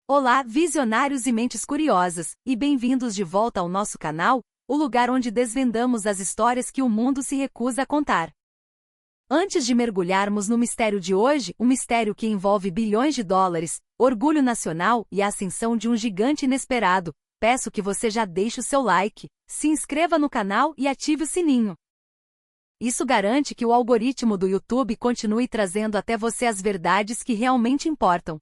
Olá, visionários e mentes curiosas, e bem-vindos de volta ao nosso canal, o lugar onde desvendamos as histórias que o mundo se recusa a contar. Antes de mergulharmos no mistério de hoje, um mistério que envolve bilhões de dólares, orgulho nacional e a ascensão de um gigante inesperado, peço que você já deixe o seu like, se inscreva no canal e ative o sininho. Isso garante que o algoritmo do YouTube continue trazendo até você as verdades que realmente importam.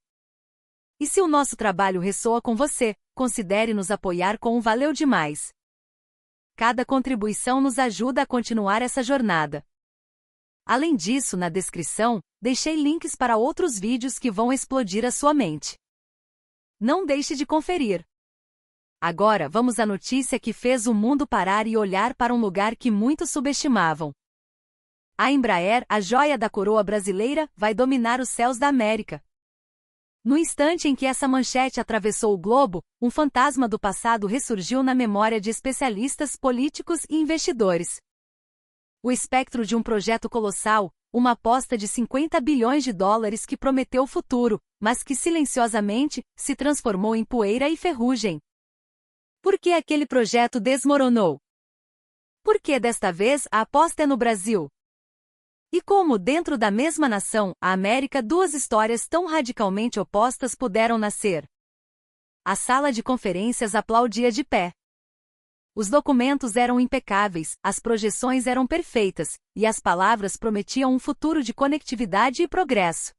E se o nosso trabalho ressoa com você, considere nos apoiar com um valeu demais. Cada contribuição nos ajuda a continuar essa jornada. Além disso, na descrição, deixei links para outros vídeos que vão explodir a sua mente. Não deixe de conferir. Agora vamos à notícia que fez o mundo parar e olhar para um lugar que muitos subestimavam. A Embraer, a joia da coroa brasileira, vai dominar os céus da América. No instante em que essa manchete atravessou o globo, um fantasma do passado ressurgiu na memória de especialistas, políticos e investidores. O espectro de um projeto colossal, uma aposta de 50 bilhões de dólares que prometeu o futuro, mas que silenciosamente se transformou em poeira e ferrugem. Por que aquele projeto desmoronou? Por que desta vez a aposta é no Brasil? E como, dentro da mesma nação, a América, duas histórias tão radicalmente opostas puderam nascer? A sala de conferências aplaudia de pé. Os documentos eram impecáveis, as projeções eram perfeitas, e as palavras prometiam um futuro de conectividade e progresso.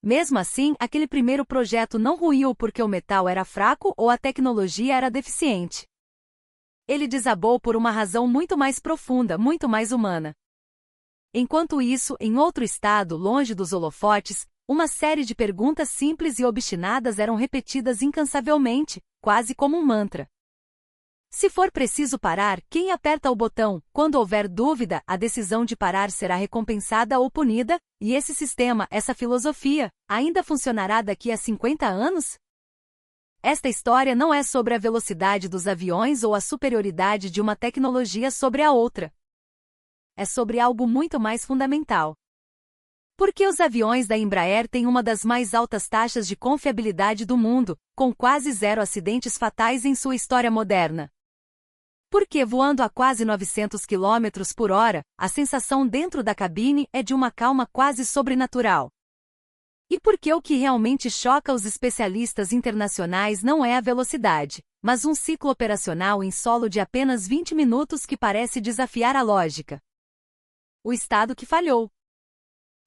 Mesmo assim, aquele primeiro projeto não ruiu porque o metal era fraco ou a tecnologia era deficiente. Ele desabou por uma razão muito mais profunda, muito mais humana. Enquanto isso, em outro estado, longe dos holofotes, uma série de perguntas simples e obstinadas eram repetidas incansavelmente, quase como um mantra. Se for preciso parar, quem aperta o botão? Quando houver dúvida, a decisão de parar será recompensada ou punida, e esse sistema, essa filosofia, ainda funcionará daqui a 50 anos? Esta história não é sobre a velocidade dos aviões ou a superioridade de uma tecnologia sobre a outra. É sobre algo muito mais fundamental. Por que os aviões da Embraer têm uma das mais altas taxas de confiabilidade do mundo, com quase zero acidentes fatais em sua história moderna? Por que, voando a quase 900 km por hora, a sensação dentro da cabine é de uma calma quase sobrenatural? E por que o que realmente choca os especialistas internacionais não é a velocidade, mas um ciclo operacional em solo de apenas 20 minutos que parece desafiar a lógica? O estado que falhou.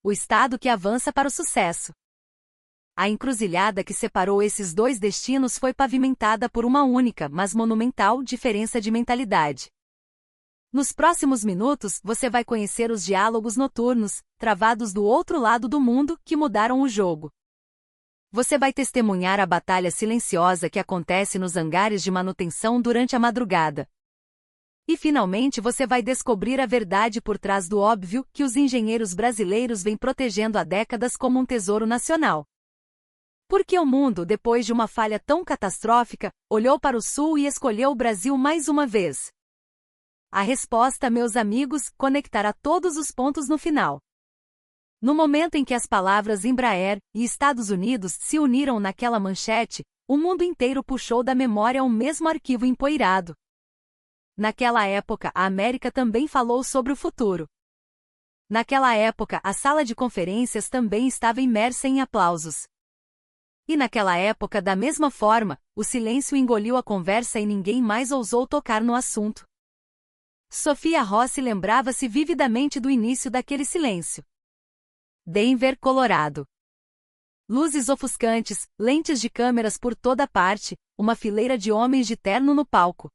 O estado que avança para o sucesso. A encruzilhada que separou esses dois destinos foi pavimentada por uma única, mas monumental, diferença de mentalidade. Nos próximos minutos, você vai conhecer os diálogos noturnos, travados do outro lado do mundo, que mudaram o jogo. Você vai testemunhar a batalha silenciosa que acontece nos hangares de manutenção durante a madrugada. E finalmente você vai descobrir a verdade por trás do óbvio que os engenheiros brasileiros vêm protegendo há décadas como um tesouro nacional. Por que o mundo, depois de uma falha tão catastrófica, olhou para o sul e escolheu o Brasil mais uma vez? A resposta, meus amigos, conectará todos os pontos no final. No momento em que as palavras Embraer e Estados Unidos se uniram naquela manchete, o mundo inteiro puxou da memória o mesmo arquivo empoeirado. Naquela época, a América também falou sobre o futuro. Naquela época, a sala de conferências também estava imersa em aplausos. E naquela época, da mesma forma, o silêncio engoliu a conversa e ninguém mais ousou tocar no assunto. Sofia Rossi lembrava-se vividamente do início daquele silêncio. Denver, Colorado. Luzes ofuscantes, lentes de câmeras por toda parte, uma fileira de homens de terno no palco.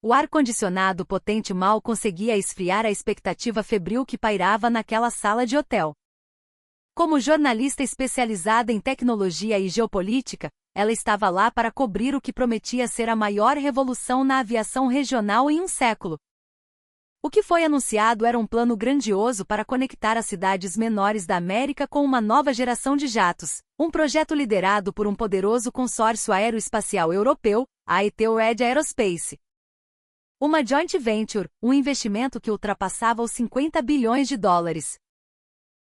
O ar-condicionado potente mal conseguia esfriar a expectativa febril que pairava naquela sala de hotel. Como jornalista especializada em tecnologia e geopolítica, ela estava lá para cobrir o que prometia ser a maior revolução na aviação regional em um século. O que foi anunciado era um plano grandioso para conectar as cidades menores da América com uma nova geração de jatos, um projeto liderado por um poderoso consórcio aeroespacial europeu, a Etihad Aerospace. Uma joint venture, um investimento que ultrapassava os 50 bilhões de dólares.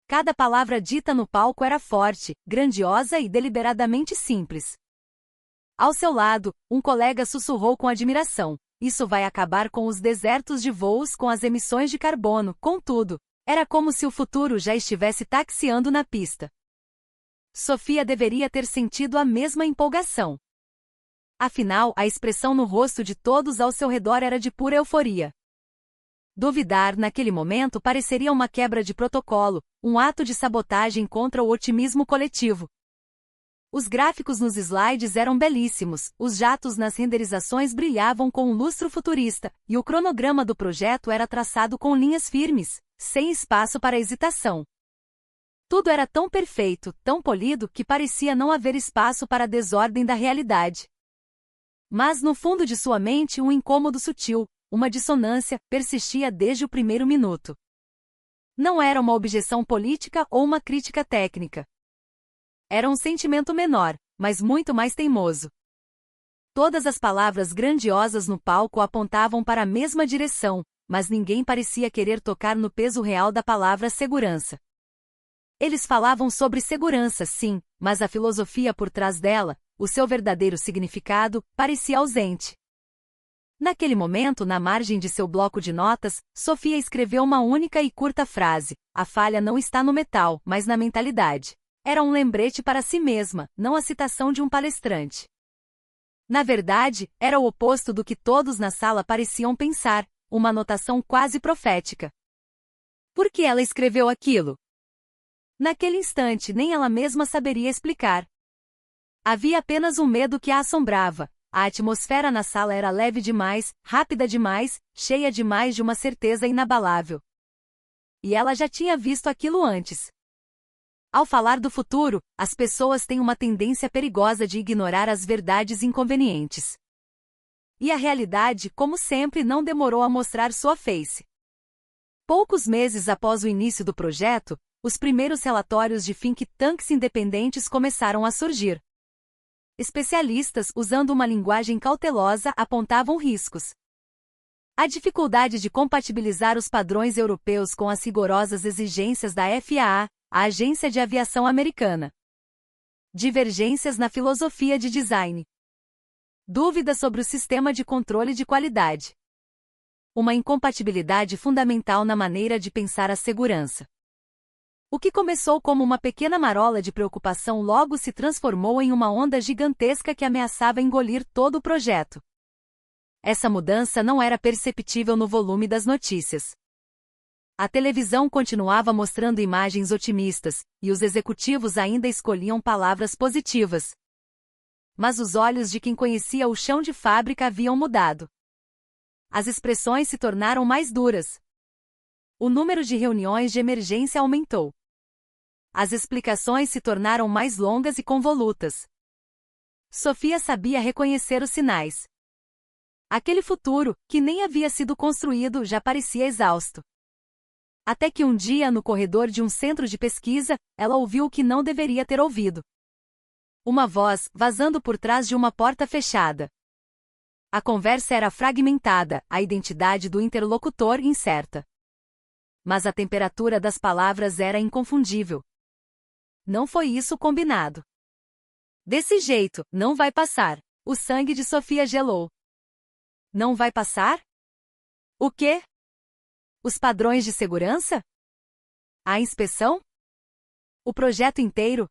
Cada palavra dita no palco era forte, grandiosa e deliberadamente simples. Ao seu lado, um colega sussurrou com admiração: "Isso vai acabar com os desertos de voos com as emissões de carbono." Contudo, era como se o futuro já estivesse taxiando na pista. Sofia deveria ter sentido a mesma empolgação. Afinal, a expressão no rosto de todos ao seu redor era de pura euforia. Duvidar naquele momento pareceria uma quebra de protocolo, um ato de sabotagem contra o otimismo coletivo. Os gráficos nos slides eram belíssimos, os jatos nas renderizações brilhavam com um lustro futurista, e o cronograma do projeto era traçado com linhas firmes, sem espaço para hesitação. Tudo era tão perfeito, tão polido, que parecia não haver espaço para a desordem da realidade. Mas no fundo de sua mente um incômodo sutil, uma dissonância, persistia desde o primeiro minuto. Não era uma objeção política ou uma crítica técnica. Era um sentimento menor, mas muito mais teimoso. Todas as palavras grandiosas no palco apontavam para a mesma direção, mas ninguém parecia querer tocar no peso real da palavra segurança. Eles falavam sobre segurança, sim, mas a filosofia por trás dela, o seu verdadeiro significado, parecia ausente. Naquele momento, na margem de seu bloco de notas, Sofia escreveu uma única e curta frase: "A falha não está no metal, mas na mentalidade." Era um lembrete para si mesma, não a citação de um palestrante. Na verdade, era o oposto do que todos na sala pareciam pensar, uma anotação quase profética. Por que ela escreveu aquilo? Naquele instante, nem ela mesma saberia explicar. Havia apenas um medo que a assombrava. A atmosfera na sala era leve demais, rápida demais, cheia demais de uma certeza inabalável. E ela já tinha visto aquilo antes. Ao falar do futuro, as pessoas têm uma tendência perigosa de ignorar as verdades inconvenientes. E a realidade, como sempre, não demorou a mostrar sua face. Poucos meses após o início do projeto, os primeiros relatórios de think tanks independentes começaram a surgir. Especialistas, usando uma linguagem cautelosa, apontavam riscos. A dificuldade de compatibilizar os padrões europeus com as rigorosas exigências da FAA, a Agência de Aviação Americana. Divergências na filosofia de design. Dúvidas sobre o sistema de controle de qualidade. Uma incompatibilidade fundamental na maneira de pensar a segurança. O que começou como uma pequena marola de preocupação logo se transformou em uma onda gigantesca que ameaçava engolir todo o projeto. Essa mudança não era perceptível no volume das notícias. A televisão continuava mostrando imagens otimistas, e os executivos ainda escolhiam palavras positivas. Mas os olhos de quem conhecia o chão de fábrica haviam mudado. As expressões se tornaram mais duras. O número de reuniões de emergência aumentou. As explicações se tornaram mais longas e convolutas. Sofia sabia reconhecer os sinais. Aquele futuro, que nem havia sido construído, já parecia exausto. Até que um dia, no corredor de um centro de pesquisa, ela ouviu o que não deveria ter ouvido. Uma voz, vazando por trás de uma porta fechada. A conversa era fragmentada, a identidade do interlocutor incerta. Mas a temperatura das palavras era inconfundível. Não foi isso combinado. Desse jeito, não vai passar. O sangue de Sofia gelou. Não vai passar? O quê? Os padrões de segurança? A inspeção? O projeto inteiro?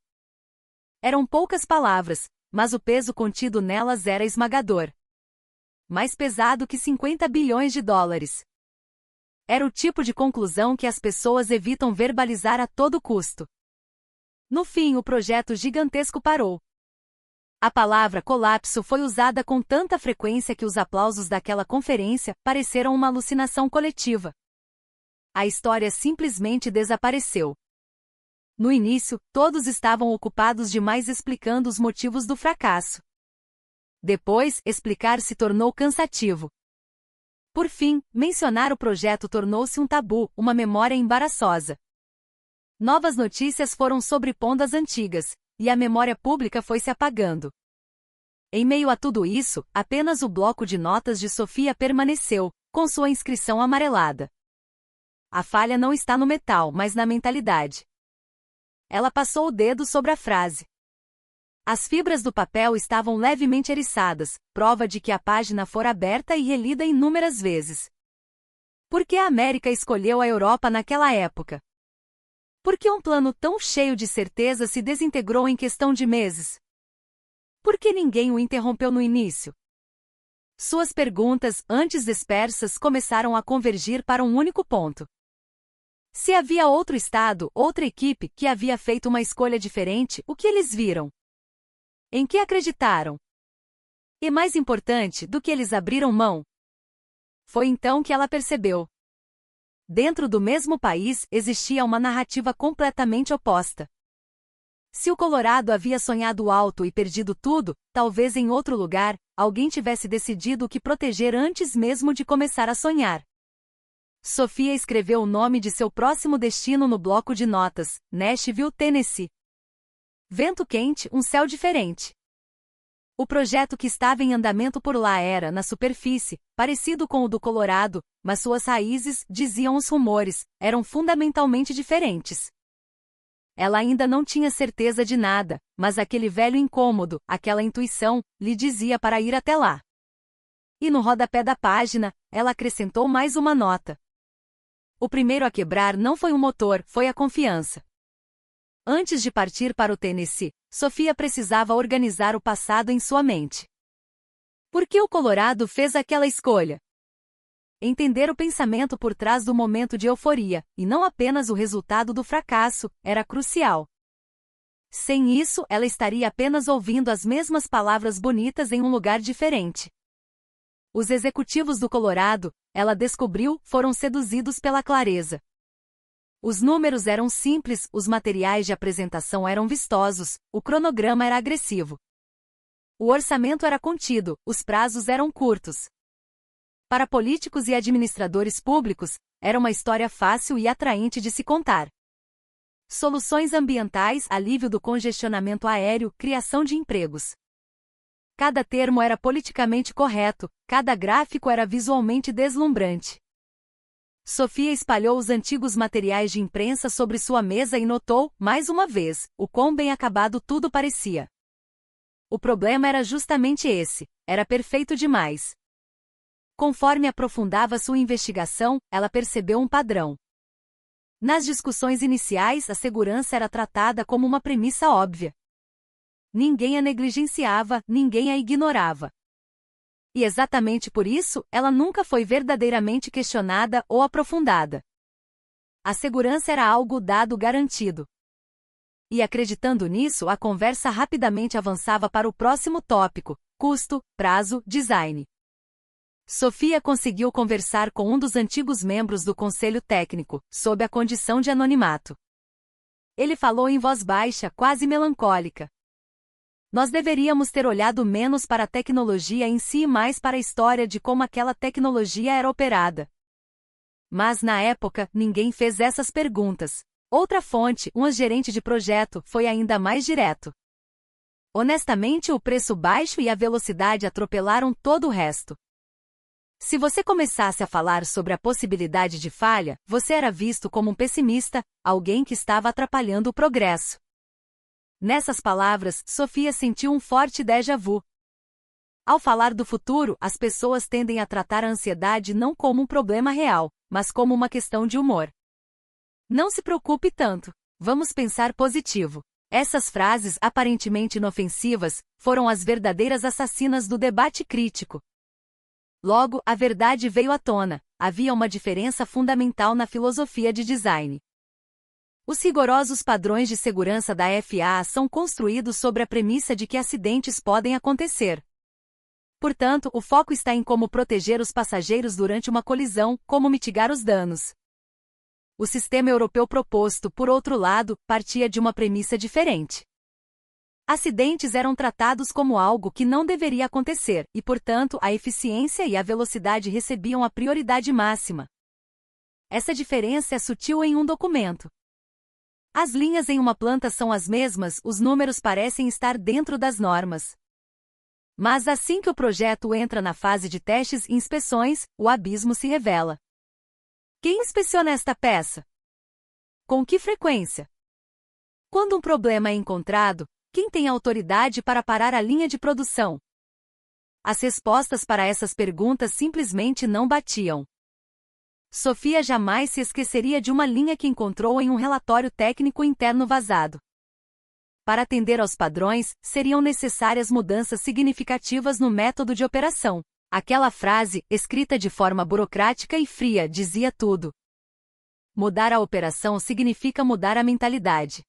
Eram poucas palavras, mas o peso contido nelas era esmagador. Mais pesado que 50 bilhões de dólares. Era o tipo de conclusão que as pessoas evitam verbalizar a todo custo. No fim, o projeto gigantesco parou. A palavra colapso foi usada com tanta frequência que os aplausos daquela conferência pareceram uma alucinação coletiva. A história simplesmente desapareceu. No início, todos estavam ocupados demais explicando os motivos do fracasso. Depois, explicar se tornou cansativo. Por fim, mencionar o projeto tornou-se um tabu, uma memória embaraçosa. Novas notícias foram sobrepondo as antigas, e a memória pública foi se apagando. Em meio a tudo isso, apenas o bloco de notas de Sofia permaneceu, com sua inscrição amarelada. A falha não está no metal, mas na mentalidade. ela passou o dedo sobre a frase. As fibras do papel estavam levemente eriçadas, prova de que a página fora aberta e relida inúmeras vezes. Por que a América escolheu a Europa naquela época? Por que um plano tão cheio de certeza se desintegrou em questão de meses? Por que ninguém o interrompeu no início? Suas perguntas, antes dispersas, começaram a convergir para um único ponto. Se havia outro estado, outra equipe, que havia feito uma escolha diferente, o que eles viram? Em que acreditaram? E mais importante, do que eles abriram mão? Foi então que ela percebeu. Dentro do mesmo país, existia uma narrativa completamente oposta. Se o Colorado havia sonhado alto e perdido tudo, talvez em outro lugar, alguém tivesse decidido o que proteger antes mesmo de começar a sonhar. Sophia escreveu o nome de seu próximo destino no bloco de notas, Nashville, Tennessee. Vento quente, um céu diferente. O projeto que estava em andamento por lá era, na superfície, parecido com o do Colorado, mas suas raízes, diziam os rumores, eram fundamentalmente diferentes. Ela ainda não tinha certeza de nada, mas aquele velho incômodo, aquela intuição, lhe dizia para ir até lá. E no rodapé da página, ela acrescentou mais uma nota. O primeiro a quebrar não foi o motor, foi a confiança. Antes de partir para o Tennessee, Sophia precisava organizar o passado em sua mente. Por que o Colorado fez aquela escolha? Entender o pensamento por trás do momento de euforia, e não apenas o resultado do fracasso, era crucial. Sem isso, ela estaria apenas ouvindo as mesmas palavras bonitas em um lugar diferente. Os executivos do Colorado, ela descobriu, foram seduzidos pela clareza. Os números eram simples, os materiais de apresentação eram vistosos, o cronograma era agressivo. O orçamento era contido, os prazos eram curtos. Para políticos e administradores públicos, era uma história fácil e atraente de se contar. Soluções ambientais, alívio do congestionamento aéreo, criação de empregos. Cada termo era politicamente correto, cada gráfico era visualmente deslumbrante. Sophia espalhou os antigos materiais de imprensa sobre sua mesa e notou, mais uma vez, o quão bem acabado tudo parecia. O problema era justamente esse, era perfeito demais. Conforme aprofundava sua investigação, ela percebeu um padrão. Nas discussões iniciais, a segurança era tratada como uma premissa óbvia. Ninguém a negligenciava, ninguém a ignorava. E exatamente por isso, ela nunca foi verdadeiramente questionada ou aprofundada. A segurança era algo dado garantido. E acreditando nisso, a conversa rapidamente avançava para o próximo tópico: custo, prazo, design. Sophia conseguiu conversar com um dos antigos membros do conselho técnico, sob a condição de anonimato. Ele falou em voz baixa, quase melancólica. Nós deveríamos ter olhado menos para a tecnologia em si e mais para a história de como aquela tecnologia era operada. Mas na época, ninguém fez essas perguntas. Outra fonte, um gerente de projeto, foi ainda mais direto. Honestamente, o preço baixo e a velocidade atropelaram todo o resto. Se você começasse a falar sobre a possibilidade de falha, você era visto como um pessimista, alguém que estava atrapalhando o progresso. Nessas palavras, Sophia sentiu um forte déjà vu. Ao falar do futuro, as pessoas tendem a tratar a ansiedade não como um problema real, mas como uma questão de humor. Não se preocupe tanto. Vamos pensar positivo. Essas frases, aparentemente inofensivas, foram as verdadeiras assassinas do debate crítico. Logo, a verdade veio à tona. Havia uma diferença fundamental na filosofia de design. Os rigorosos padrões de segurança da FAA são construídos sobre a premissa de que acidentes podem acontecer. Portanto, o foco está em como proteger os passageiros durante uma colisão, como mitigar os danos. O sistema europeu proposto, por outro lado, partia de uma premissa diferente. Acidentes eram tratados como algo que não deveria acontecer, e portanto a eficiência e a velocidade recebiam a prioridade máxima. Essa diferença é sutil em um documento. As linhas em uma planta são as mesmas, os números parecem estar dentro das normas. Mas assim que o projeto entra na fase de testes e inspeções, o abismo se revela. Quem inspeciona esta peça? Com que frequência? Quando um problema é encontrado, quem tem autoridade para parar a linha de produção? As respostas para essas perguntas simplesmente não batiam. Sofia jamais se esqueceria de uma linha que encontrou em um relatório técnico interno vazado. Para atender aos padrões, seriam necessárias mudanças significativas no método de operação. Aquela frase, escrita de forma burocrática e fria, dizia tudo. Mudar a operação significa mudar a mentalidade.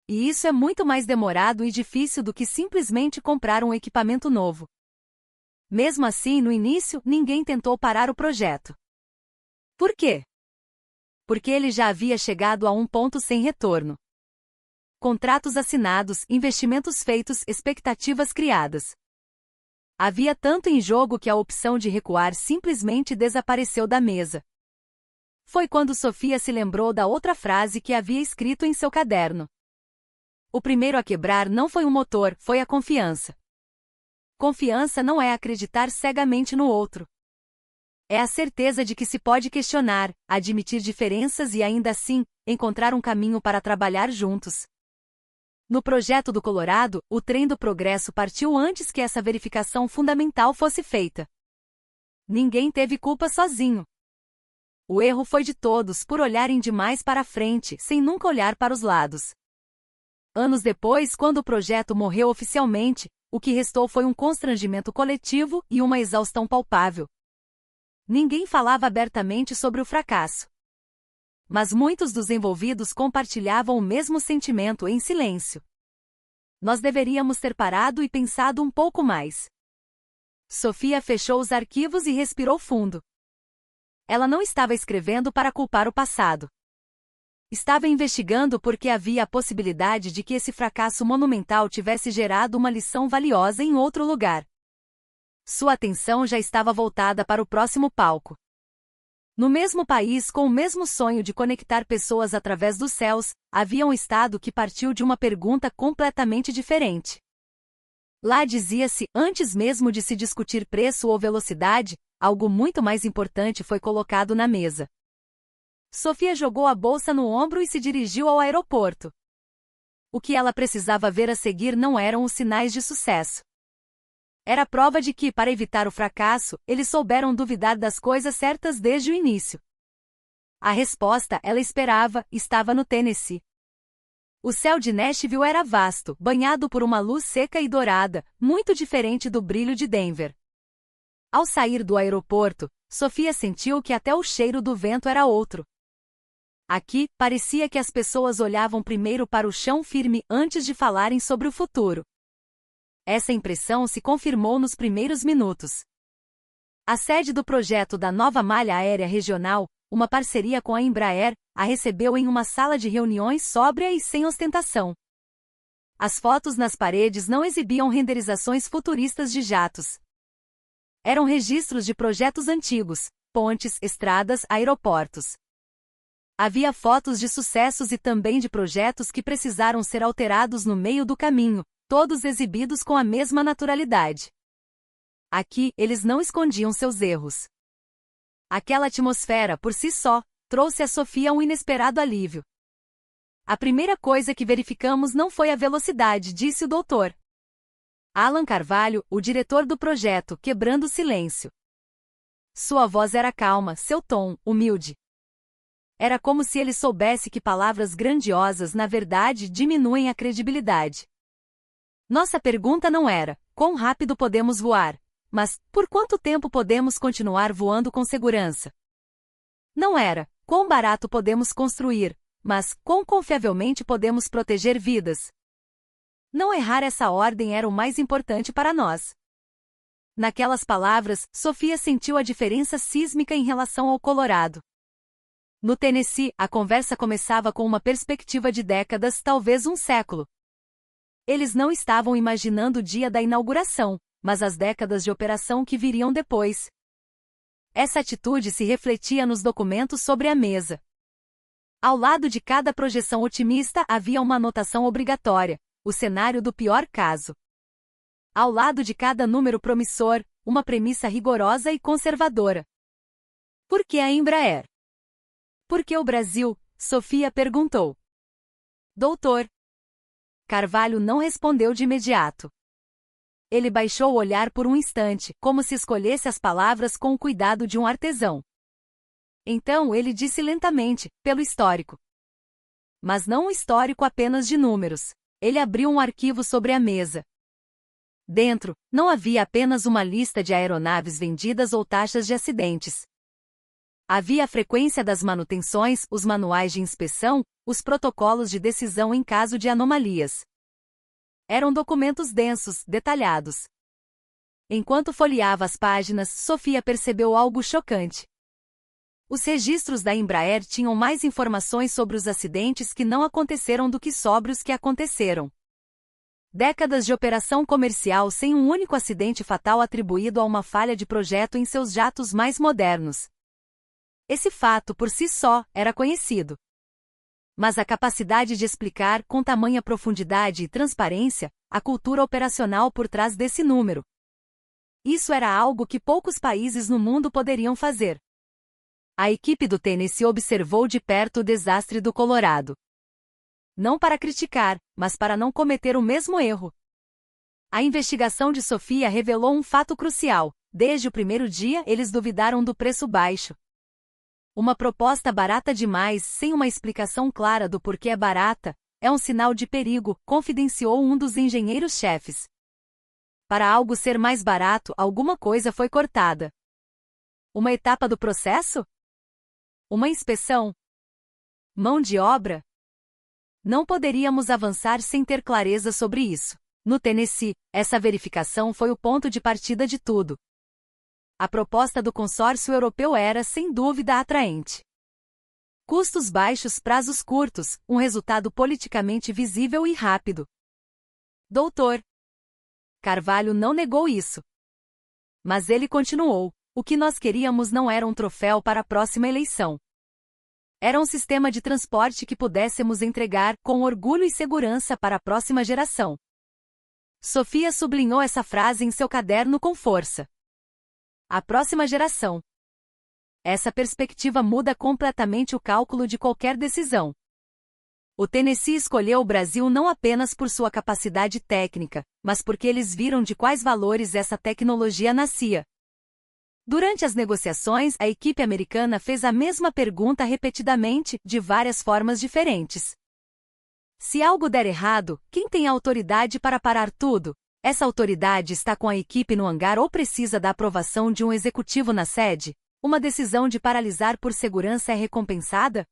E isso é muito mais demorado e difícil do que simplesmente comprar um equipamento novo. Mesmo assim, no início, ninguém tentou parar o projeto. Por quê? Porque ele já havia chegado a um ponto sem retorno. Contratos assinados, investimentos feitos, expectativas criadas. Havia tanto em jogo que a opção de recuar simplesmente desapareceu da mesa. Foi quando Sofia se lembrou da outra frase que havia escrito em seu caderno. O primeiro a quebrar não foi o motor, foi a confiança. Confiança não é acreditar cegamente no outro. É a certeza de que se pode questionar, admitir diferenças e ainda assim, encontrar um caminho para trabalhar juntos. No projeto do Colorado, o trem do progresso partiu antes que essa verificação fundamental fosse feita. Ninguém teve culpa sozinho. O erro foi de todos por olharem demais para frente, sem nunca olhar para os lados. Anos depois, quando o projeto morreu oficialmente, o que restou foi um constrangimento coletivo e uma exaustão palpável. Ninguém falava abertamente sobre o fracasso. Mas muitos dos envolvidos compartilhavam o mesmo sentimento em silêncio. Nós deveríamos ter parado e pensado um pouco mais. Sofia fechou os arquivos e respirou fundo. Ela não estava escrevendo para culpar o passado. Estava investigando porque havia a possibilidade de que esse fracasso monumental tivesse gerado uma lição valiosa em outro lugar. Sua atenção já estava voltada para o próximo palco. No mesmo país, com o mesmo sonho de conectar pessoas através dos céus, havia um estado que partiu de uma pergunta completamente diferente. Lá dizia-se, antes mesmo de se discutir preço ou velocidade, algo muito mais importante foi colocado na mesa. Sofia jogou a bolsa no ombro e se dirigiu ao aeroporto. O que ela precisava ver a seguir não eram os sinais de sucesso. Era prova de que, para evitar o fracasso, eles souberam duvidar das coisas certas desde o início. A resposta, ela esperava, estava no Tennessee. O céu de Nashville era vasto, banhado por uma luz seca e dourada, muito diferente do brilho de Denver. Ao sair do aeroporto, Sofia sentiu que até o cheiro do vento era outro. Aqui, parecia que as pessoas olhavam primeiro para o chão firme antes de falarem sobre o futuro. Essa impressão se confirmou nos primeiros minutos. A sede do projeto da nova malha aérea regional, uma parceria com a Embraer, a recebeu em uma sala de reuniões sóbria e sem ostentação. As fotos nas paredes não exibiam renderizações futuristas de jatos. Eram registros de projetos antigos, pontes, estradas, aeroportos. Havia fotos de sucessos e também de projetos que precisaram ser alterados no meio do caminho, todos exibidos com a mesma naturalidade. Aqui, eles não escondiam seus erros. Aquela atmosfera, por si só, trouxe a Sofia um inesperado alívio. A primeira coisa que verificamos não foi a velocidade, disse o doutor Alan Carvalho, o diretor do projeto, quebrando o silêncio. Sua voz era calma, seu tom, humilde. Era como se ele soubesse que palavras grandiosas, na verdade, diminuem a credibilidade. Nossa pergunta não era, quão rápido podemos voar, mas, por quanto tempo podemos continuar voando com segurança? Não era, quão barato podemos construir, mas, quão confiavelmente podemos proteger vidas? Não errar essa ordem era o mais importante para nós. Naquelas palavras, Sofia sentiu a diferença sísmica em relação ao Colorado. No Tennessee, a conversa começava com uma perspectiva de décadas, talvez um século. Eles não estavam imaginando o dia da inauguração, mas as décadas de operação que viriam depois. Essa atitude se refletia nos documentos sobre a mesa. Ao lado de cada projeção otimista havia uma anotação obrigatória, o cenário do pior caso. Ao lado de cada número promissor, uma premissa rigorosa e conservadora. Por que a Embraer? Por que o Brasil? Sofia perguntou. Doutor. Carvalho não respondeu de imediato. Ele baixou o olhar por um instante, como se escolhesse as palavras com o cuidado de um artesão. Então ele disse lentamente, pelo histórico. Mas não um histórico apenas de números. Ele abriu um arquivo sobre a mesa. Dentro, não havia apenas uma lista de aeronaves vendidas ou taxas de acidentes. Havia a frequência das manutenções, os manuais de inspeção, os protocolos de decisão em caso de anomalias. Eram documentos densos, detalhados. Enquanto folheava as páginas, Sofia percebeu algo chocante. Os registros da Embraer tinham mais informações sobre os acidentes que não aconteceram do que sobre os que aconteceram. Décadas de operação comercial sem um único acidente fatal atribuído a uma falha de projeto em seus jatos mais modernos. Esse fato, por si só, era conhecido. Mas a capacidade de explicar, com tamanha profundidade e transparência, a cultura operacional por trás desse número. Isso era algo que poucos países no mundo poderiam fazer. A equipe do Tennessee observou de perto o desastre do Colorado. Não para criticar, mas para não cometer o mesmo erro. A investigação de Sofia revelou um fato crucial. Desde o primeiro dia, eles duvidaram do preço baixo. Uma proposta barata demais, sem uma explicação clara do porquê é barata, é um sinal de perigo, confidenciou um dos engenheiros-chefes. Para algo ser mais barato, alguma coisa foi cortada. Uma etapa do processo? Uma inspeção? Mão de obra? Não poderíamos avançar sem ter clareza sobre isso. No Tennessee, essa verificação foi o ponto de partida de tudo. A proposta do consórcio europeu era, sem dúvida, atraente. Custos baixos, prazos curtos, um resultado politicamente visível e rápido. Doutor. Carvalho não negou isso. Mas ele continuou. O que nós queríamos não era um troféu para a próxima eleição. Era um sistema de transporte que pudéssemos entregar, com orgulho e segurança, para a próxima geração. Sofia sublinhou essa frase em seu caderno com força. A próxima geração. Essa perspectiva muda completamente o cálculo de qualquer decisão. O Tennessee escolheu o Brasil não apenas por sua capacidade técnica, mas porque eles viram de quais valores essa tecnologia nascia. Durante as negociações, a equipe americana fez a mesma pergunta repetidamente, de várias formas diferentes. Se algo der errado, quem tem a autoridade para parar tudo? Essa autoridade está com a equipe no hangar ou precisa da aprovação de um executivo na sede? Uma decisão de paralisar por segurança é recompensada?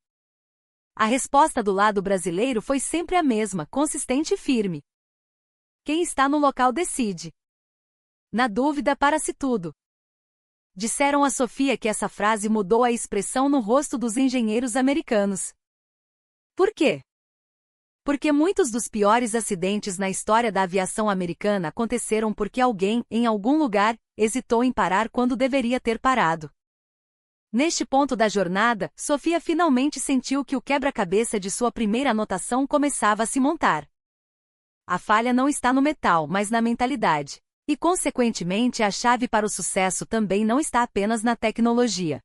A resposta do lado brasileiro foi sempre a mesma, consistente e firme. Quem está no local decide. Na dúvida, para-se tudo. Disseram a Sofia que essa frase mudou a expressão no rosto dos engenheiros americanos. Por quê? Porque muitos dos piores acidentes na história da aviação americana aconteceram porque alguém, em algum lugar, hesitou em parar quando deveria ter parado. Neste ponto da jornada, Sofia finalmente sentiu que o quebra-cabeça de sua primeira anotação começava a se montar. A falha não está no metal, mas na mentalidade. E, consequentemente, a chave para o sucesso também não está apenas na tecnologia.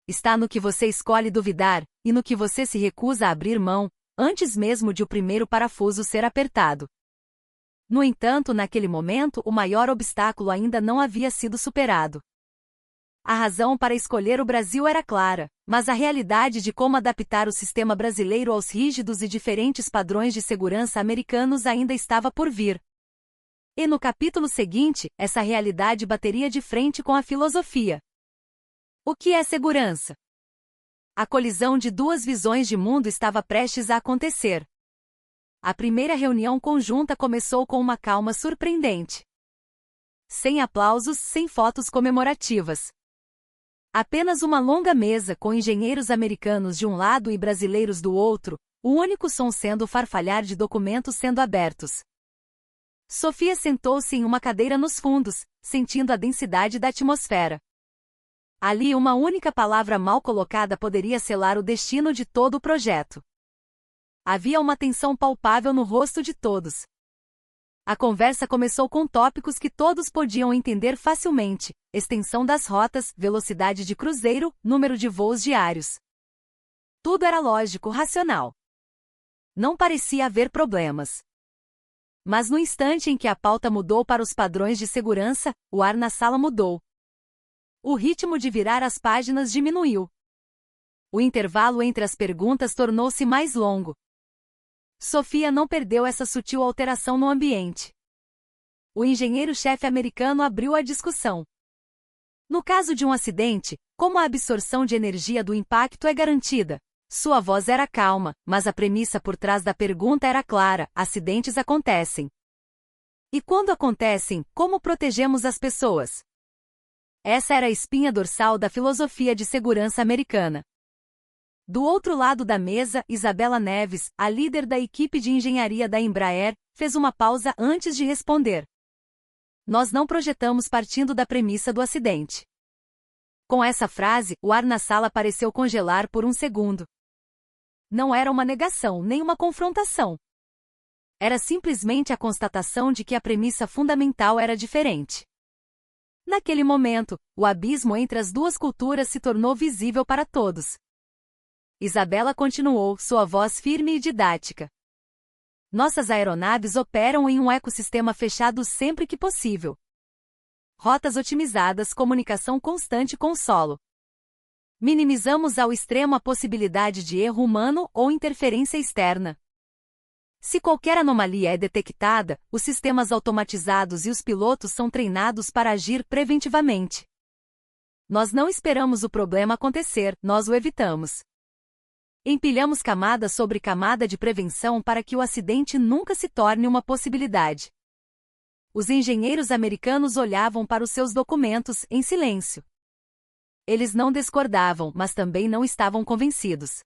Está no que você escolhe duvidar, e no que você se recusa a abrir mão, antes mesmo de o primeiro parafuso ser apertado. No entanto, naquele momento, o maior obstáculo ainda não havia sido superado. A razão para escolher o Brasil era clara, mas a realidade de como adaptar o sistema brasileiro aos rígidos e diferentes padrões de segurança americanos ainda estava por vir. E no capítulo seguinte, essa realidade bateria de frente com a filosofia. O que é segurança? A colisão de duas visões de mundo estava prestes a acontecer. A primeira reunião conjunta começou com uma calma surpreendente. Sem aplausos, sem fotos comemorativas. Apenas uma longa mesa com engenheiros americanos de um lado e brasileiros do outro, o único som sendo o farfalhar de documentos sendo abertos. Sofia sentou-se em uma cadeira nos fundos, sentindo a densidade da atmosfera. Ali uma única palavra mal colocada poderia selar o destino de todo o projeto. Havia uma tensão palpável no rosto de todos. A conversa começou com tópicos que todos podiam entender facilmente: extensão das rotas, velocidade de cruzeiro, número de voos diários. Tudo era lógico, racional. Não parecia haver problemas. Mas no instante em que a pauta mudou para os padrões de segurança, o ar na sala mudou. O ritmo de virar as páginas diminuiu. O intervalo entre as perguntas tornou-se mais longo. Sofia não perdeu essa sutil alteração no ambiente. O engenheiro-chefe americano abriu a discussão. No caso de um acidente, como a absorção de energia do impacto é garantida? Sua voz era calma, mas a premissa por trás da pergunta era clara: acidentes acontecem. E quando acontecem, como protegemos as pessoas? Essa era a espinha dorsal da filosofia de segurança americana. Do outro lado da mesa, Isabela Neves, a líder da equipe de engenharia da Embraer, fez uma pausa antes de responder. Nós não projetamos partindo da premissa do acidente. Com essa frase, o ar na sala pareceu congelar por um segundo. Não era uma negação, nem uma confrontação. Era simplesmente a constatação de que a premissa fundamental era diferente. Naquele momento, o abismo entre as duas culturas se tornou visível para todos. Isabela continuou, sua voz firme e didática. Nossas aeronaves operam em um ecossistema fechado sempre que possível. Rotas otimizadas, comunicação constante com o solo. Minimizamos ao extremo a possibilidade de erro humano ou interferência externa. Se qualquer anomalia é detectada, os sistemas automatizados e os pilotos são treinados para agir preventivamente. Nós não esperamos o problema acontecer, nós o evitamos. Empilhamos camada sobre camada de prevenção para que o acidente nunca se torne uma possibilidade. Os engenheiros americanos olhavam para os seus documentos, em silêncio. Eles não discordavam, mas também não estavam convencidos.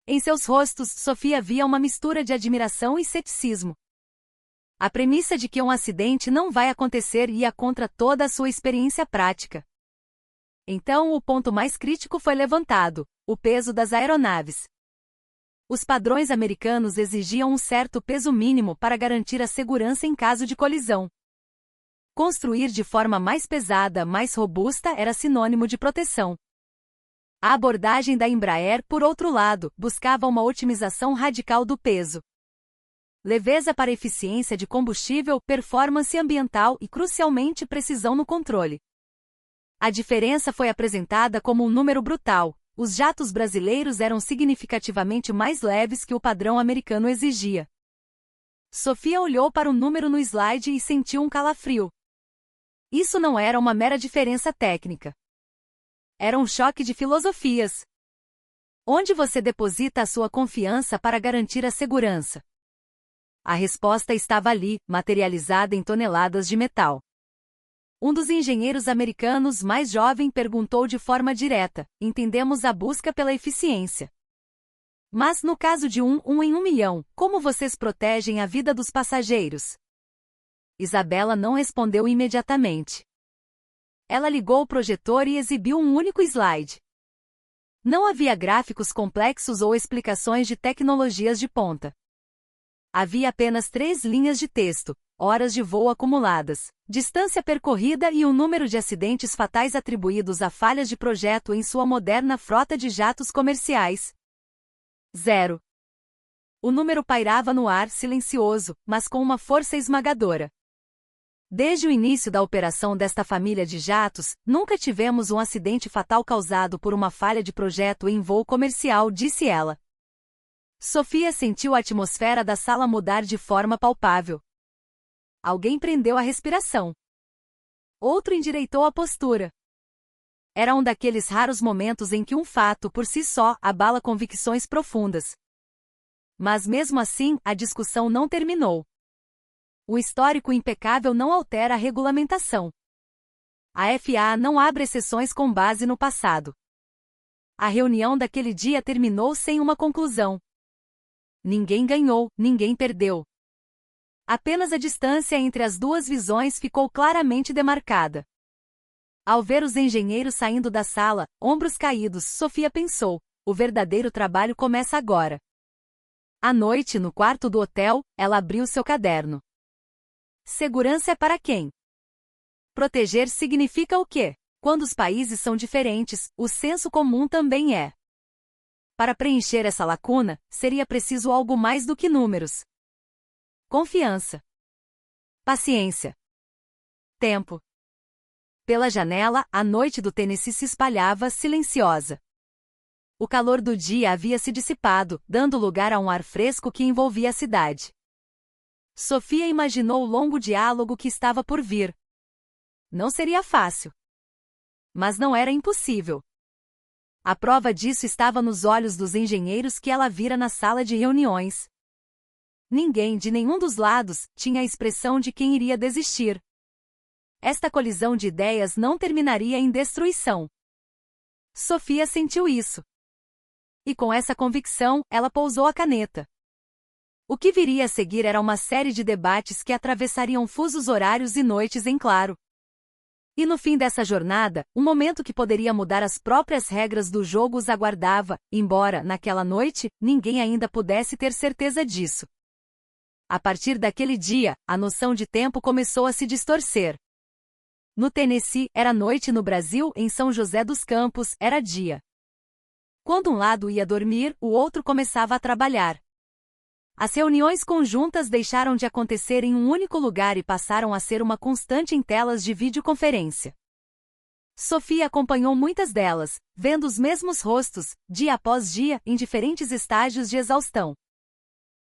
Em seus rostos, Sofia via uma mistura de admiração e ceticismo. A premissa de que um acidente não vai acontecer ia contra toda a sua experiência prática. Então o ponto mais crítico foi levantado: o peso das aeronaves. Os padrões americanos exigiam um certo peso mínimo para garantir a segurança em caso de colisão. Construir de forma mais pesada, mais robusta, era sinônimo de proteção. A abordagem da Embraer, por outro lado, buscava uma otimização radical do peso. Leveza para eficiência de combustível, performance ambiental e, crucialmente, precisão no controle. A diferença foi apresentada como um número brutal: os jatos brasileiros eram significativamente mais leves que o padrão americano exigia. Sofia olhou para o número no slide e sentiu um calafrio. Isso não era uma mera diferença técnica. Era um choque de filosofias. Onde você deposita a sua confiança para garantir a segurança? A resposta estava ali, materializada em toneladas de metal. Um dos engenheiros americanos mais jovem perguntou de forma direta: entendemos a busca pela eficiência. Mas no caso de um em 1 milhão, como vocês protegem a vida dos passageiros? Isabela não respondeu imediatamente. Ela ligou o projetor e exibiu um único slide. Não havia gráficos complexos ou explicações de tecnologias de ponta. Havia apenas 3 linhas de texto: horas de voo acumuladas, distância percorrida e o número de acidentes fatais atribuídos a falhas de projeto em sua moderna frota de jatos comerciais. 0. O número pairava no ar, silencioso, mas com uma força esmagadora. Desde o início da operação desta família de jatos, nunca tivemos um acidente fatal causado por uma falha de projeto em voo comercial, disse ela. Sofia sentiu a atmosfera da sala mudar de forma palpável. Alguém prendeu a respiração. Outro endireitou a postura. Era um daqueles raros momentos em que um fato por si só abala convicções profundas. Mas mesmo assim, a discussão não terminou. O histórico impecável não altera a regulamentação. A FAA não abre exceções com base no passado. A reunião daquele dia terminou sem uma conclusão. Ninguém ganhou, ninguém perdeu. Apenas a distância entre as duas visões ficou claramente demarcada. Ao ver os engenheiros saindo da sala, ombros caídos, Sofia pensou: o verdadeiro trabalho começa agora. À noite, no quarto do hotel, ela abriu seu caderno. Segurança é para quem? Proteger significa o quê? Quando os países são diferentes, o senso comum também é. Para preencher essa lacuna, seria preciso algo mais do que números. Confiança. Paciência. Tempo. Pela janela, a noite do Tennessee se espalhava silenciosa. O calor do dia havia se dissipado, dando lugar a um ar fresco que envolvia a cidade. Sofia imaginou o longo diálogo que estava por vir. Não seria fácil. Mas não era impossível. A prova disso estava nos olhos dos engenheiros que ela vira na sala de reuniões. Ninguém de nenhum dos lados tinha a expressão de quem iria desistir. Esta colisão de ideias não terminaria em destruição. Sofia sentiu isso. E com essa convicção, ela pousou a caneta. O que viria a seguir era uma série de debates que atravessariam fusos horários e noites em claro. E no fim dessa jornada, um momento que poderia mudar as próprias regras do jogo os aguardava, embora, naquela noite, ninguém ainda pudesse ter certeza disso. A partir daquele dia, a noção de tempo começou a se distorcer. No Tennessee, era noite, no Brasil, em São José dos Campos, era dia. Quando um lado ia dormir, o outro começava a trabalhar. As reuniões conjuntas deixaram de acontecer em um único lugar e passaram a ser uma constante em telas de videoconferência. Sofia acompanhou muitas delas, vendo os mesmos rostos, dia após dia, em diferentes estágios de exaustão.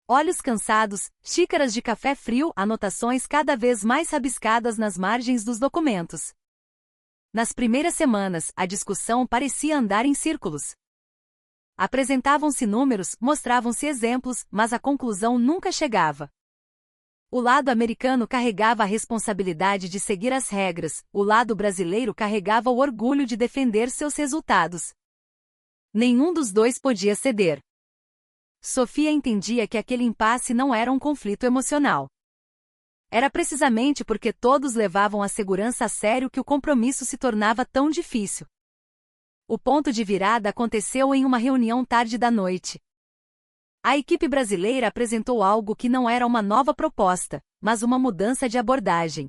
Olhos cansados, xícaras de café frio, anotações cada vez mais rabiscadas nas margens dos documentos. Nas primeiras semanas, a discussão parecia andar em círculos. Apresentavam-se números, mostravam-se exemplos, mas a conclusão nunca chegava. O lado americano carregava a responsabilidade de seguir as regras, o lado brasileiro carregava o orgulho de defender seus resultados. Nenhum dos dois podia ceder. Sofia entendia que aquele impasse não era um conflito emocional. Era precisamente porque todos levavam a segurança a sério que o compromisso se tornava tão difícil. O ponto de virada aconteceu em uma reunião tarde da noite. A equipe brasileira apresentou algo que não era uma nova proposta, mas uma mudança de abordagem.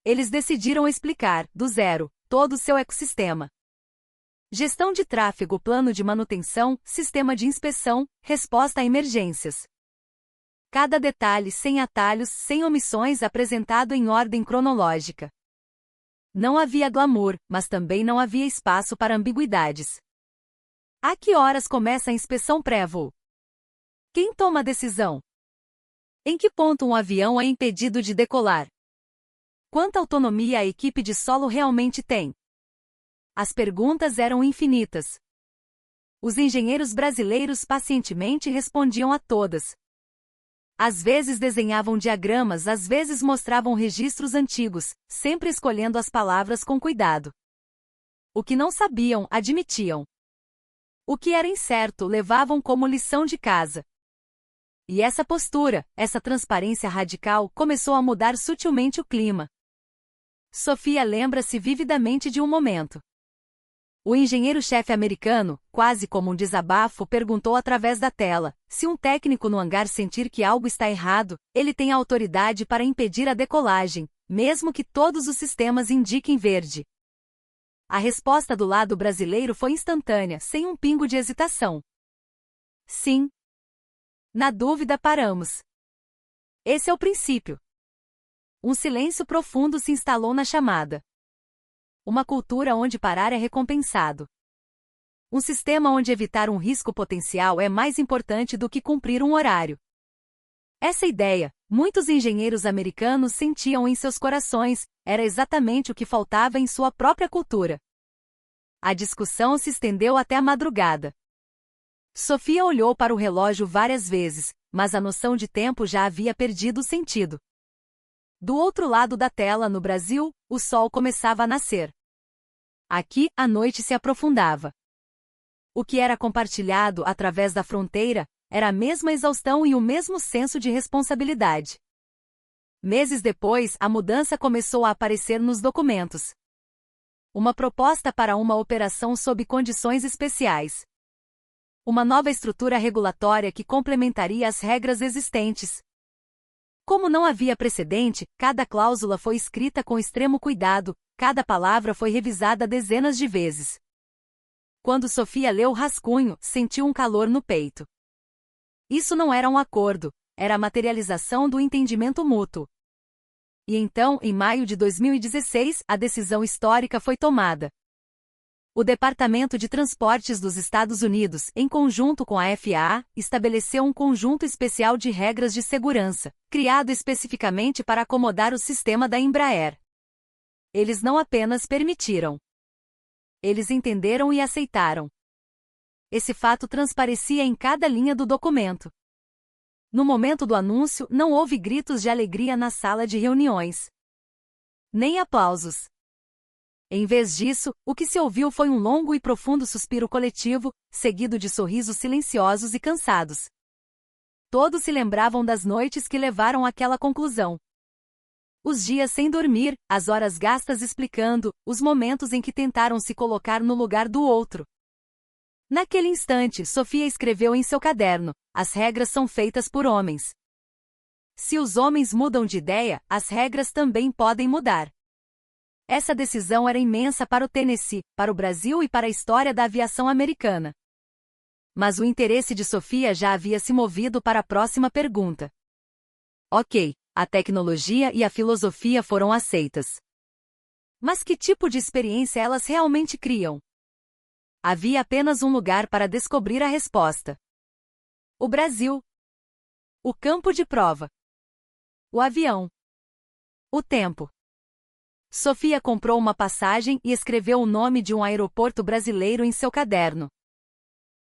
Eles decidiram explicar, do zero, todo o seu ecossistema. Gestão de tráfego, plano de manutenção, sistema de inspeção, resposta a emergências. Cada detalhe sem atalhos, sem omissões, apresentado em ordem cronológica. Não havia glamour, mas também não havia espaço para ambiguidades. A que horas começa a inspeção pré-voo? Quem toma a decisão? Em que ponto um avião é impedido de decolar? Quanta autonomia a equipe de solo realmente tem? As perguntas eram infinitas. Os engenheiros brasileiros pacientemente respondiam a todas. Às vezes desenhavam diagramas, às vezes mostravam registros antigos, sempre escolhendo as palavras com cuidado. O que não sabiam, admitiam. O que era incerto, levavam como lição de casa. E essa postura, essa transparência radical, começou a mudar sutilmente o clima. Sofia lembra-se vividamente de um momento. O engenheiro-chefe americano, quase como um desabafo, perguntou através da tela: se um técnico no hangar sentir que algo está errado, ele tem a autoridade para impedir a decolagem, mesmo que todos os sistemas indiquem verde. A resposta do lado brasileiro foi instantânea, sem um pingo de hesitação. Sim. Na dúvida, paramos. Esse é o princípio. Um silêncio profundo se instalou na chamada. Uma cultura onde parar é recompensado. Um sistema onde evitar um risco potencial é mais importante do que cumprir um horário. Essa ideia, muitos engenheiros americanos sentiam em seus corações, era exatamente o que faltava em sua própria cultura. A discussão se estendeu até a madrugada. Sofia olhou para o relógio várias vezes, mas a noção de tempo já havia perdido o sentido. Do outro lado da tela, no Brasil, o sol começava a nascer. Aqui, a noite se aprofundava. O que era compartilhado através da fronteira era a mesma exaustão e o mesmo senso de responsabilidade. Meses depois, a mudança começou a aparecer nos documentos. Uma proposta para uma operação sob condições especiais. Uma nova estrutura regulatória que complementaria as regras existentes. Como não havia precedente, cada cláusula foi escrita com extremo cuidado, cada palavra foi revisada dezenas de vezes. Quando Sofia leu o rascunho, sentiu um calor no peito. Isso não era um acordo, era a materialização do entendimento mútuo. E então, em maio de 2016, a decisão histórica foi tomada. O Departamento de Transportes dos Estados Unidos, em conjunto com a FAA, estabeleceu um conjunto especial de regras de segurança, criado especificamente para acomodar o sistema da Embraer. Eles não apenas permitiram. Eles entenderam e aceitaram. Esse fato transparecia em cada linha do documento. No momento do anúncio, não houve gritos de alegria na sala de reuniões. Nem aplausos. Em vez disso, o que se ouviu foi um longo e profundo suspiro coletivo, seguido de sorrisos silenciosos e cansados. Todos se lembravam das noites que levaram àquela conclusão. Os dias sem dormir, as horas gastas explicando, os momentos em que tentaram se colocar no lugar do outro. Naquele instante, Sofia escreveu em seu caderno: as regras são feitas por homens. Se os homens mudam de ideia, as regras também podem mudar. Essa decisão era imensa para o Tennessee, para o Brasil e para a história da aviação americana. Mas o interesse de Sofia já havia se movido para a próxima pergunta. Ok, a tecnologia e a filosofia foram aceitas. Mas que tipo de experiência elas realmente criam? Havia apenas um lugar para descobrir a resposta. O Brasil. O campo de prova. O avião. O tempo. Sofia comprou uma passagem e escreveu o nome de um aeroporto brasileiro em seu caderno.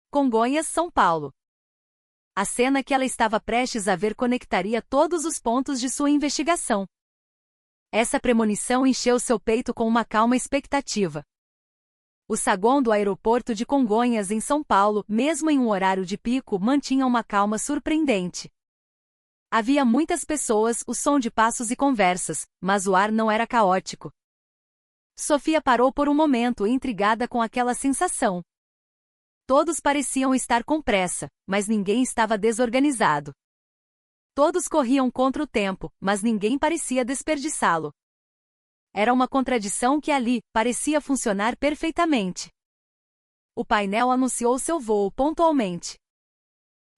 Congonhas, São Paulo. A cena que ela estava prestes a ver conectaria todos os pontos de sua investigação. Essa premonição encheu seu peito com uma calma expectativa. O saguão do aeroporto de Congonhas, em São Paulo, mesmo em um horário de pico, mantinha uma calma surpreendente. Havia muitas pessoas, o som de passos e conversas, mas o ar não era caótico. Sofia parou por um momento, intrigada com aquela sensação. Todos pareciam estar com pressa, mas ninguém estava desorganizado. Todos corriam contra o tempo, mas ninguém parecia desperdiçá-lo. Era uma contradição que ali parecia funcionar perfeitamente. O painel anunciou seu voo pontualmente.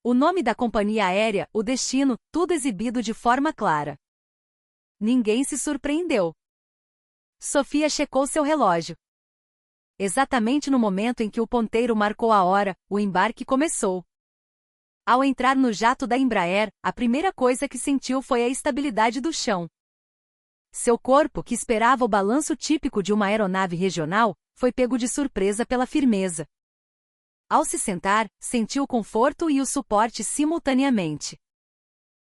O nome da companhia aérea, o destino, tudo exibido de forma clara. Ninguém se surpreendeu. Sofia checou seu relógio. Exatamente no momento em que o ponteiro marcou a hora, o embarque começou. Ao entrar no jato da Embraer, a primeira coisa que sentiu foi a estabilidade do chão. Seu corpo, que esperava o balanço típico de uma aeronave regional, foi pego de surpresa pela firmeza. Ao se sentar, sentiu o conforto e o suporte simultaneamente.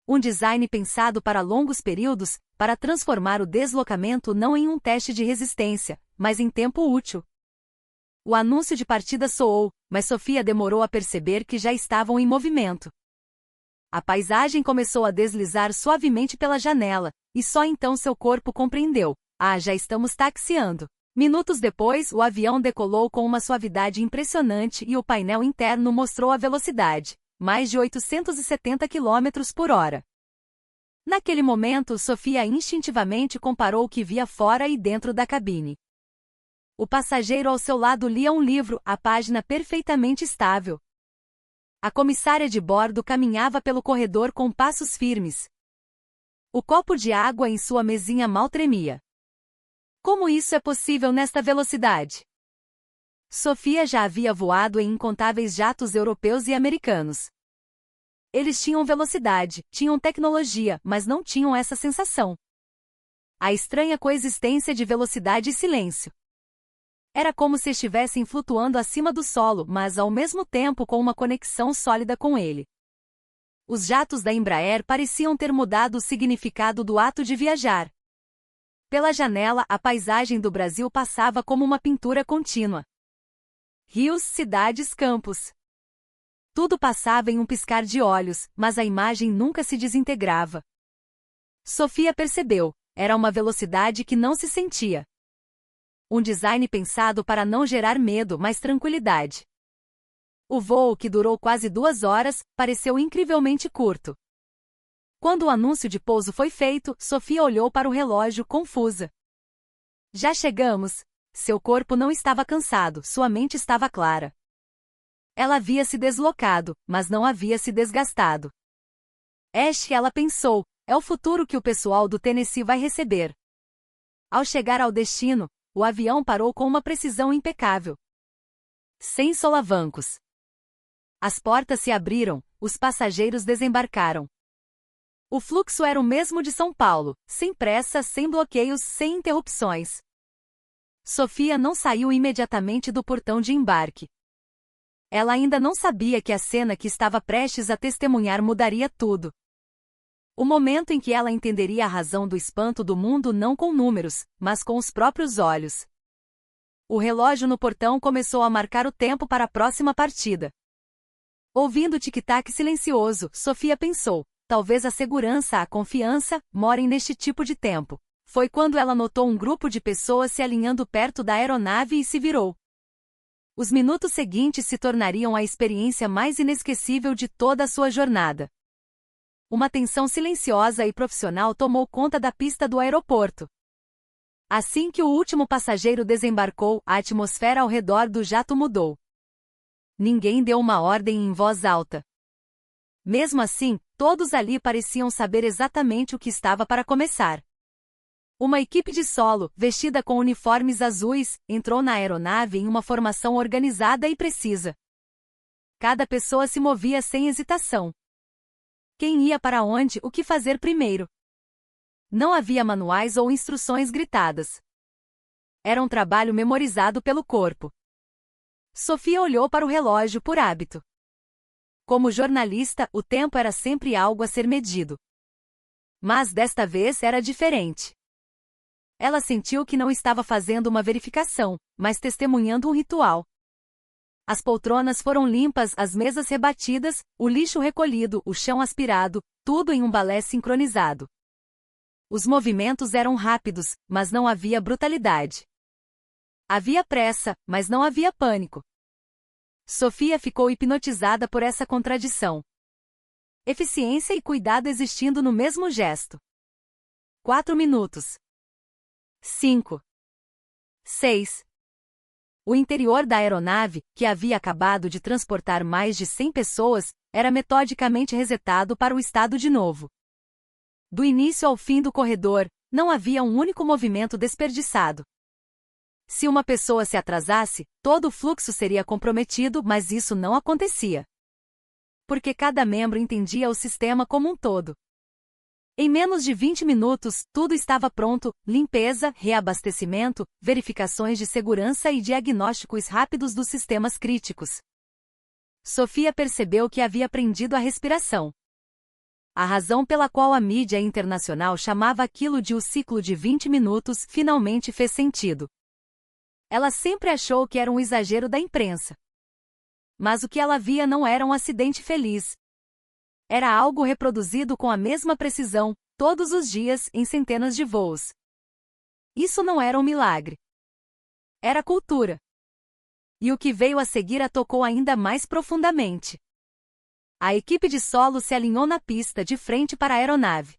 Um design pensado para longos períodos, para transformar o deslocamento não em um teste de resistência, mas em tempo útil. O anúncio de partida soou, mas Sofia demorou a perceber que já estavam em movimento. A paisagem começou a deslizar suavemente pela janela, e só então seu corpo compreendeu: ah, já estamos taxiando. Minutos depois, o avião decolou com uma suavidade impressionante e o painel interno mostrou a velocidade, mais de 870 km/h. Naquele momento, Sofia instintivamente comparou o que via fora e dentro da cabine. O passageiro ao seu lado lia um livro, a página perfeitamente estável. A comissária de bordo caminhava pelo corredor com passos firmes. O copo de água em sua mesinha mal tremia. Como isso é possível nesta velocidade? Sofia já havia voado em incontáveis jatos europeus e americanos. Eles tinham velocidade, tinham tecnologia, mas não tinham essa sensação. A estranha coexistência de velocidade e silêncio. Era como se estivessem flutuando acima do solo, mas ao mesmo tempo com uma conexão sólida com ele. Os jatos da Embraer pareciam ter mudado o significado do ato de viajar. Pela janela, a paisagem do Brasil passava como uma pintura contínua. Rios, cidades, campos. Tudo passava em um piscar de olhos, mas a imagem nunca se desintegrava. Sofia percebeu, era uma velocidade que não se sentia. Um design pensado para não gerar medo, mas tranquilidade. O voo, que durou quase 2 horas, pareceu incrivelmente curto. Quando o anúncio de pouso foi feito, Sofia olhou para o relógio confusa. Já chegamos. seu corpo não estava cansado, sua mente estava clara. Ela havia se deslocado, mas não havia se desgastado. Ela pensou, é o futuro que o pessoal do Tennessee vai receber. Ao chegar ao destino, o avião parou com uma precisão impecável. Sem solavancos. As portas se abriram, os passageiros desembarcaram. O fluxo era o mesmo de São Paulo, sem pressa, sem bloqueios, sem interrupções. Sofia não saiu imediatamente do portão de embarque. Ela ainda não sabia que a cena que estava prestes a testemunhar mudaria tudo. O momento em que ela entenderia a razão do espanto do mundo não com números, mas com os próprios olhos. O relógio no portão começou a marcar o tempo para a próxima partida. Ouvindo o tic-tac silencioso, Sofia pensou, talvez a segurança, a confiança, morem neste tipo de tempo. Foi quando ela notou um grupo de pessoas se alinhando perto da aeronave e se virou. Os minutos seguintes se tornariam a experiência mais inesquecível de toda a sua jornada. Uma tensão silenciosa e profissional tomou conta da pista do aeroporto. Assim que o último passageiro desembarcou, a atmosfera ao redor do jato mudou. Ninguém deu uma ordem em voz alta. Mesmo assim, todos ali pareciam saber exatamente o que estava para começar. Uma equipe de solo, vestida com uniformes azuis, entrou na aeronave em uma formação organizada e precisa. Cada pessoa se movia sem hesitação. Quem ia para onde, o que fazer primeiro? Não havia manuais ou instruções gritadas. Era um trabalho memorizado pelo corpo. Sofia olhou para o relógio por hábito. Como jornalista, o tempo era sempre algo a ser medido. Mas desta vez era diferente. Ela sentiu que não estava fazendo uma verificação, mas testemunhando um ritual. As poltronas foram limpas, as mesas rebatidas, o lixo recolhido, o chão aspirado, tudo em um balé sincronizado. Os movimentos eram rápidos, mas não havia brutalidade. Havia pressa, mas não havia pânico. Sofia ficou hipnotizada por essa contradição. Eficiência e cuidado existindo no mesmo gesto. 4 minutos. 5. 6. O interior da aeronave, que havia acabado de transportar mais de 100 pessoas, era metodicamente resetado para o estado de novo. Do início ao fim do corredor, não havia um único movimento desperdiçado. Se uma pessoa se atrasasse, todo o fluxo seria comprometido, mas isso não acontecia. Porque cada membro entendia o sistema como um todo. Em menos de 20 minutos, tudo estava pronto, limpeza, reabastecimento, verificações de segurança e diagnósticos rápidos dos sistemas críticos. Sofia percebeu que havia aprendido a respiração. A razão pela qual a mídia internacional chamava aquilo de o ciclo de 20 minutos finalmente fez sentido. Ela sempre achou que era um exagero da imprensa. Mas o que ela via não era um acidente feliz. Era algo reproduzido com a mesma precisão, todos os dias, em centenas de voos. Isso não era um milagre. Era cultura. E o que veio a seguir a tocou ainda mais profundamente. A equipe de solo se alinhou na pista de frente para a aeronave.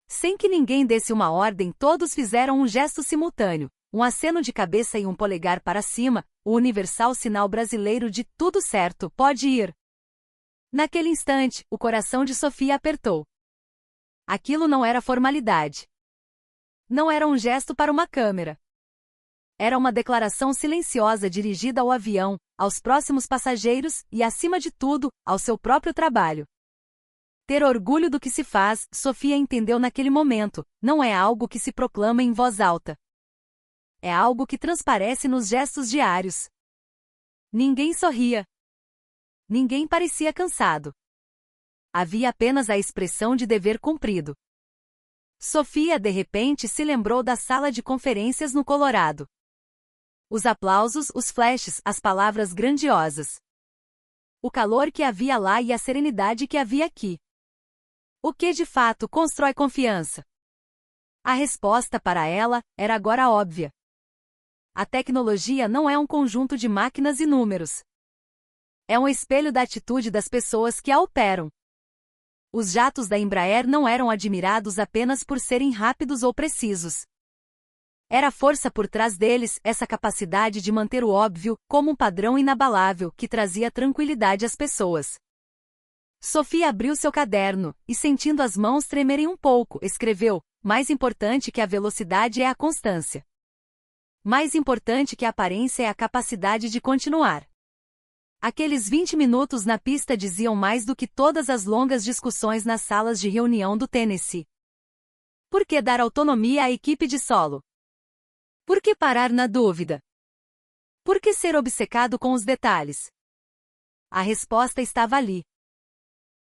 Sem que ninguém desse uma ordem, todos fizeram um gesto simultâneo, um aceno de cabeça e um polegar para cima, o universal sinal brasileiro de tudo certo, pode ir. Naquele instante, o coração de Sofia apertou. Aquilo não era formalidade. Não era um gesto para uma câmera. Era uma declaração silenciosa dirigida ao avião, aos próximos passageiros e, acima de tudo, ao seu próprio trabalho. Ter orgulho do que se faz, Sofia entendeu naquele momento, não é algo que se proclama em voz alta. É algo que transparece nos gestos diários. Ninguém sorria. Ninguém parecia cansado. Havia apenas a expressão de dever cumprido. Sofia de repente se lembrou da sala de conferências no Colorado. Os aplausos, os flashes, as palavras grandiosas. O calor que havia lá e a serenidade que havia aqui. O que de fato constrói confiança? A resposta para ela era agora óbvia. A tecnologia não é um conjunto de máquinas e números. É um espelho da atitude das pessoas que a operam. Os jatos da Embraer não eram admirados apenas por serem rápidos ou precisos. Era a força por trás deles, essa capacidade de manter o óbvio, como um padrão inabalável, que trazia tranquilidade às pessoas. Sofia abriu seu caderno, e sentindo as mãos tremerem um pouco, escreveu: mais importante que a velocidade é a constância. Mais importante que a aparência é a capacidade de continuar. Aqueles 20 minutos na pista diziam mais do que todas as longas discussões nas salas de reunião do Tennessee. Por que dar autonomia à equipe de solo? Por que parar na dúvida? Por que ser obcecado com os detalhes? A resposta estava ali.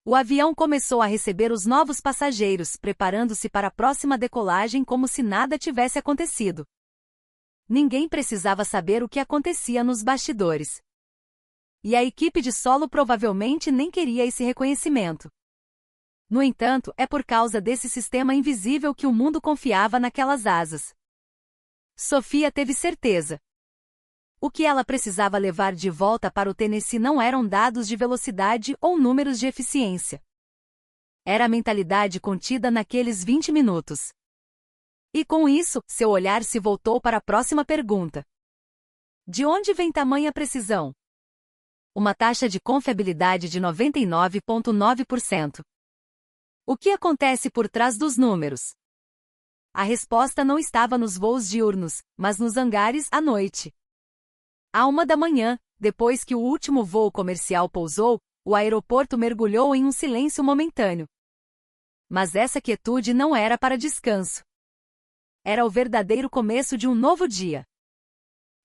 O avião começou a receber os novos passageiros, preparando-se para a próxima decolagem como se nada tivesse acontecido. Ninguém precisava saber o que acontecia nos bastidores. E a equipe de solo provavelmente nem queria esse reconhecimento. No entanto, é por causa desse sistema invisível que o mundo confiava naquelas asas. Sofia teve certeza. O que ela precisava levar de volta para o Tennessee não eram dados de velocidade ou números de eficiência. Era a mentalidade contida naqueles 20 minutos. E com isso, seu olhar se voltou para a próxima pergunta. De onde vem tamanha precisão? Uma taxa de confiabilidade de 99,9%. O que acontece por trás dos números? A resposta não estava nos voos diurnos, mas nos hangares à noite. À 1 da manhã, depois que o último voo comercial pousou, o aeroporto mergulhou em um silêncio momentâneo. Mas essa quietude não era para descanso. Era o verdadeiro começo de um novo dia.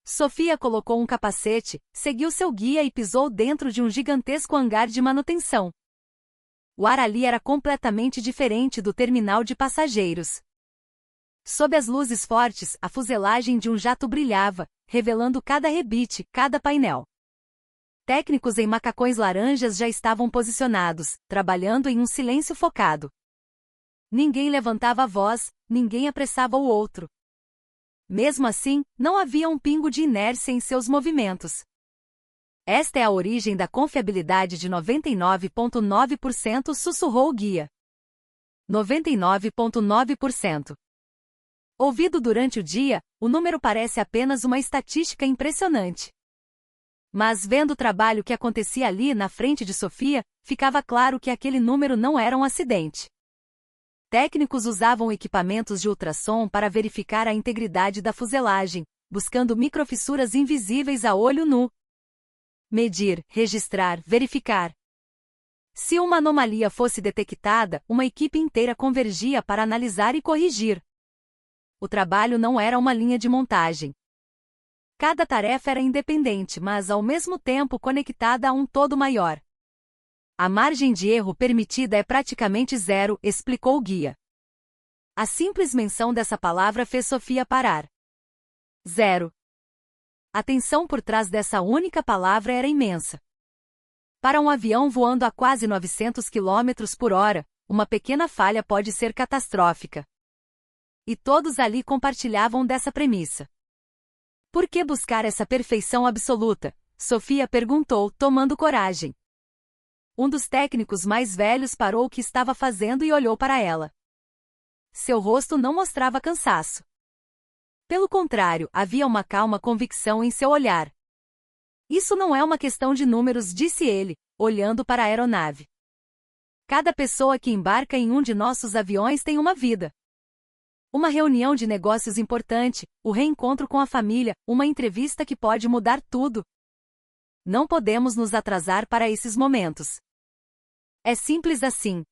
Sofia colocou um capacete, seguiu seu guia e pisou dentro de um gigantesco hangar de manutenção. O ar ali era completamente diferente do terminal de passageiros. Sob as luzes fortes, a fuselagem de um jato brilhava, revelando cada rebite, cada painel. Técnicos em macacões laranjas já estavam posicionados, trabalhando em um silêncio focado. Ninguém levantava a voz, ninguém apressava o outro. Mesmo assim, não havia um pingo de inércia em seus movimentos. Esta é a origem da confiabilidade de 99,9%, sussurrou o guia. 99,9%. Ouvido durante o dia, o número parece apenas uma estatística impressionante. Mas vendo o trabalho que acontecia ali na frente de Sofia, ficava claro que aquele número não era um acidente. Técnicos usavam equipamentos de ultrassom para verificar a integridade da fuselagem, buscando microfissuras invisíveis a olho nu. Medir, registrar, verificar. Se uma anomalia fosse detectada, uma equipe inteira convergia para analisar e corrigir. O trabalho não era uma linha de montagem. Cada tarefa era independente, mas ao mesmo tempo conectada a um todo maior. A margem de erro permitida é praticamente zero, explicou o guia. A simples menção dessa palavra fez Sofia parar. Zero. A tensão por trás dessa única palavra era imensa. Para um avião voando a quase 900 km por hora, uma pequena falha pode ser catastrófica. E todos ali compartilhavam dessa premissa. Por que buscar essa perfeição absoluta? Sofia perguntou, tomando coragem. Um dos técnicos mais velhos parou o que estava fazendo e olhou para ela. Seu rosto não mostrava cansaço. Pelo contrário, havia uma calma convicção em seu olhar. Isso não é uma questão de números, disse ele, olhando para a aeronave. Cada pessoa que embarca em um de nossos aviões tem uma vida. Uma reunião de negócios importante, o reencontro com a família, uma entrevista que pode mudar tudo. Não podemos nos atrasar para esses momentos. É simples assim.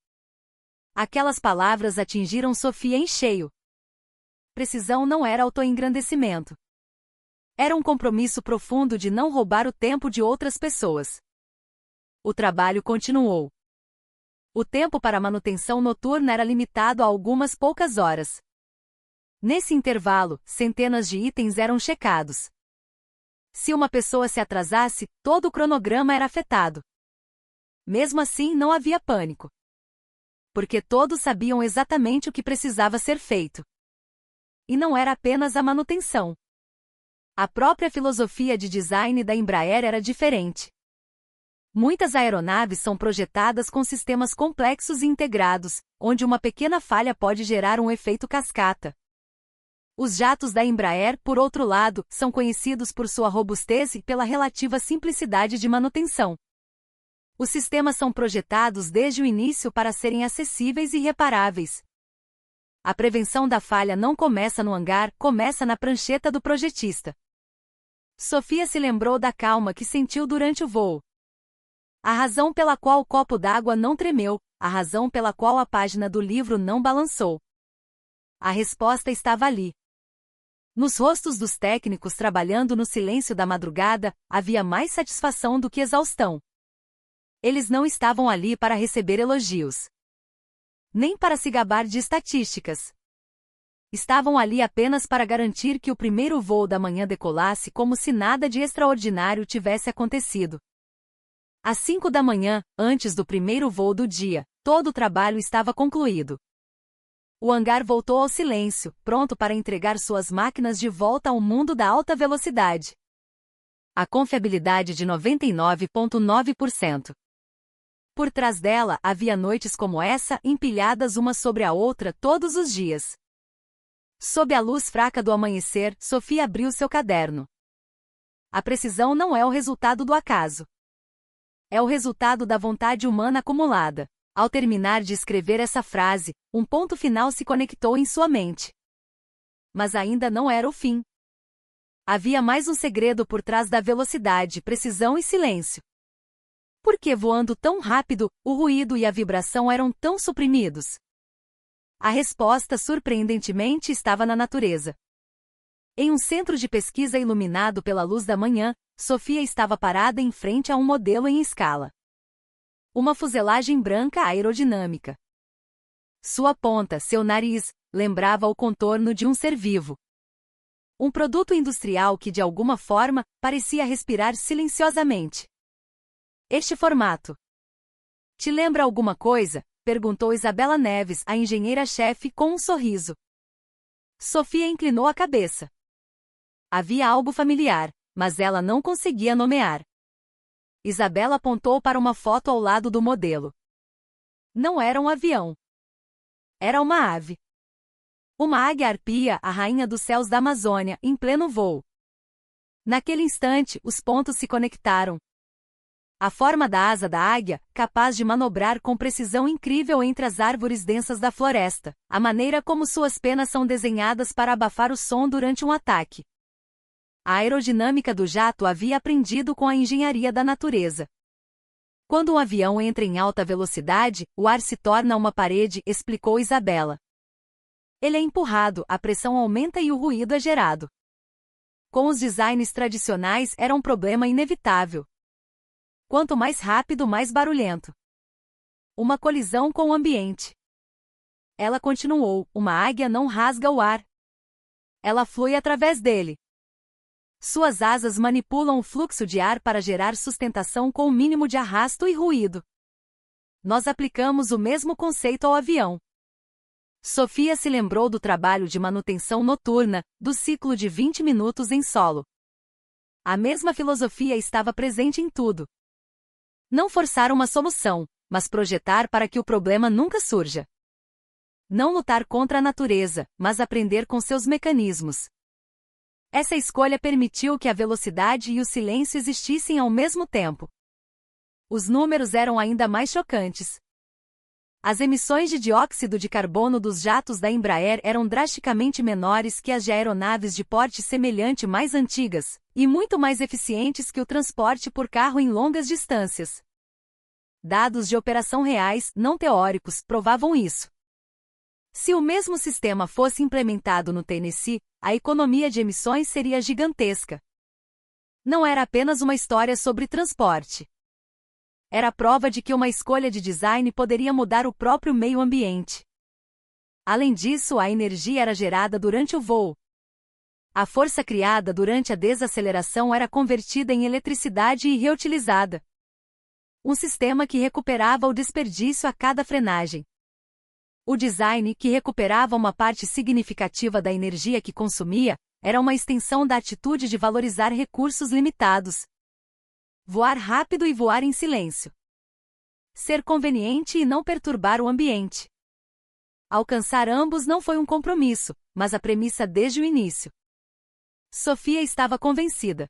Aquelas palavras atingiram Sofia em cheio. Precisão não era autoengrandecimento. Era um compromisso profundo de não roubar o tempo de outras pessoas. O trabalho continuou. O tempo para manutenção noturna era limitado a algumas poucas horas. Nesse intervalo, centenas de itens eram checados. Se uma pessoa se atrasasse, todo o cronograma era afetado. Mesmo assim, não havia pânico. Porque todos sabiam exatamente o que precisava ser feito. E não era apenas a manutenção. A própria filosofia de design da Embraer era diferente. Muitas aeronaves são projetadas com sistemas complexos e integrados, onde uma pequena falha pode gerar um efeito cascata. Os jatos da Embraer, por outro lado, são conhecidos por sua robustez e pela relativa simplicidade de manutenção. Os sistemas são projetados desde o início para serem acessíveis e reparáveis. A prevenção da falha não começa no hangar, começa na prancheta do projetista. Sofia se lembrou da calma que sentiu durante o voo. A razão pela qual o copo d'água não tremeu, a razão pela qual a página do livro não balançou. A resposta estava ali. Nos rostos dos técnicos trabalhando no silêncio da madrugada, havia mais satisfação do que exaustão. Eles não estavam ali para receber elogios, nem para se gabar de estatísticas. Estavam ali apenas para garantir que o primeiro voo da manhã decolasse como se nada de extraordinário tivesse acontecido. Às 5 da manhã, antes do primeiro voo do dia, todo o trabalho estava concluído. O hangar voltou ao silêncio, pronto para entregar suas máquinas de volta ao mundo da alta velocidade. A confiabilidade de 99,9%. Por trás dela, havia noites como essa, empilhadas uma sobre a outra todos os dias. Sob a luz fraca do amanhecer, Sofia abriu seu caderno. A precisão não é o resultado do acaso. É o resultado da vontade humana acumulada. Ao terminar de escrever essa frase, um ponto final se conectou em sua mente. Mas ainda não era o fim. Havia mais um segredo por trás da velocidade, precisão e silêncio. Por que voando tão rápido, o ruído e a vibração eram tão suprimidos? A resposta, surpreendentemente, estava na natureza. Em um centro de pesquisa iluminado pela luz da manhã, Sofia estava parada em frente a um modelo em escala. Uma fuselagem branca aerodinâmica. Sua ponta, seu nariz, lembrava o contorno de um ser vivo. Um produto industrial que, de alguma forma, parecia respirar silenciosamente. Este formato. Te lembra alguma coisa? Perguntou Isabela Neves, a engenheira-chefe, com um sorriso. Sofia inclinou a cabeça. Havia algo familiar, mas ela não conseguia nomear. Isabela apontou para uma foto ao lado do modelo. Não era um avião. Era uma ave. Uma águia-arpia, a rainha dos céus da Amazônia, em pleno voo. Naquele instante, os pontos se conectaram. A forma da asa da águia, capaz de manobrar com precisão incrível entre as árvores densas da floresta, a maneira como suas penas são desenhadas para abafar o som durante um ataque. A aerodinâmica do jato havia aprendido com a engenharia da natureza. Quando um avião entra em alta velocidade, o ar se torna uma parede, explicou Isabela. Ele é empurrado, a pressão aumenta e o ruído é gerado. Com os designs tradicionais era um problema inevitável. Quanto mais rápido, mais barulhento. Uma colisão com o ambiente. Ela continuou, uma águia não rasga o ar. Ela flui através dele. Suas asas manipulam o fluxo de ar para gerar sustentação com o mínimo de arrasto e ruído. Nós aplicamos o mesmo conceito ao avião. Sofia se lembrou do trabalho de manutenção noturna, do ciclo de 20 minutos em solo. A mesma filosofia estava presente em tudo. Não forçar uma solução, mas projetar para que o problema nunca surja. Não lutar contra a natureza, mas aprender com seus mecanismos. Essa escolha permitiu que a velocidade e o silêncio existissem ao mesmo tempo. Os números eram ainda mais chocantes. As emissões de dióxido de carbono dos jatos da Embraer eram drasticamente menores que as de aeronaves de porte semelhante mais antigas, e muito mais eficientes que o transporte por carro em longas distâncias. Dados de operação reais, não teóricos, provavam isso. Se o mesmo sistema fosse implementado no Tennessee, a economia de emissões seria gigantesca. Não era apenas uma história sobre transporte. Era a prova de que uma escolha de design poderia mudar o próprio meio ambiente. Além disso, a energia era gerada durante o voo. A força criada durante a desaceleração era convertida em eletricidade e reutilizada. Um sistema que recuperava o desperdício a cada frenagem. O design, que recuperava uma parte significativa da energia que consumia, era uma extensão da atitude de valorizar recursos limitados. Voar rápido e voar em silêncio. Ser conveniente e não perturbar o ambiente. Alcançar ambos não foi um compromisso, mas a premissa desde o início. Sofia estava convencida.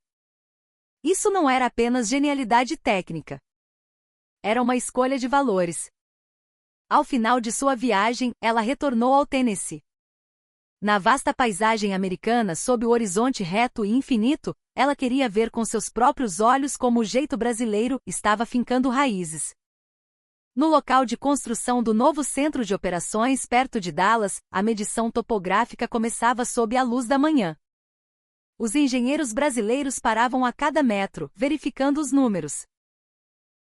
Isso não era apenas genialidade técnica. Era uma escolha de valores. Ao final de sua viagem, ela retornou ao Tennessee. Na vasta paisagem americana sob o horizonte reto e infinito, ela queria ver com seus próprios olhos como o jeito brasileiro estava fincando raízes. No local de construção do novo centro de operações perto de Dallas, a medição topográfica começava sob a luz da manhã. Os engenheiros brasileiros paravam a cada metro, verificando os números.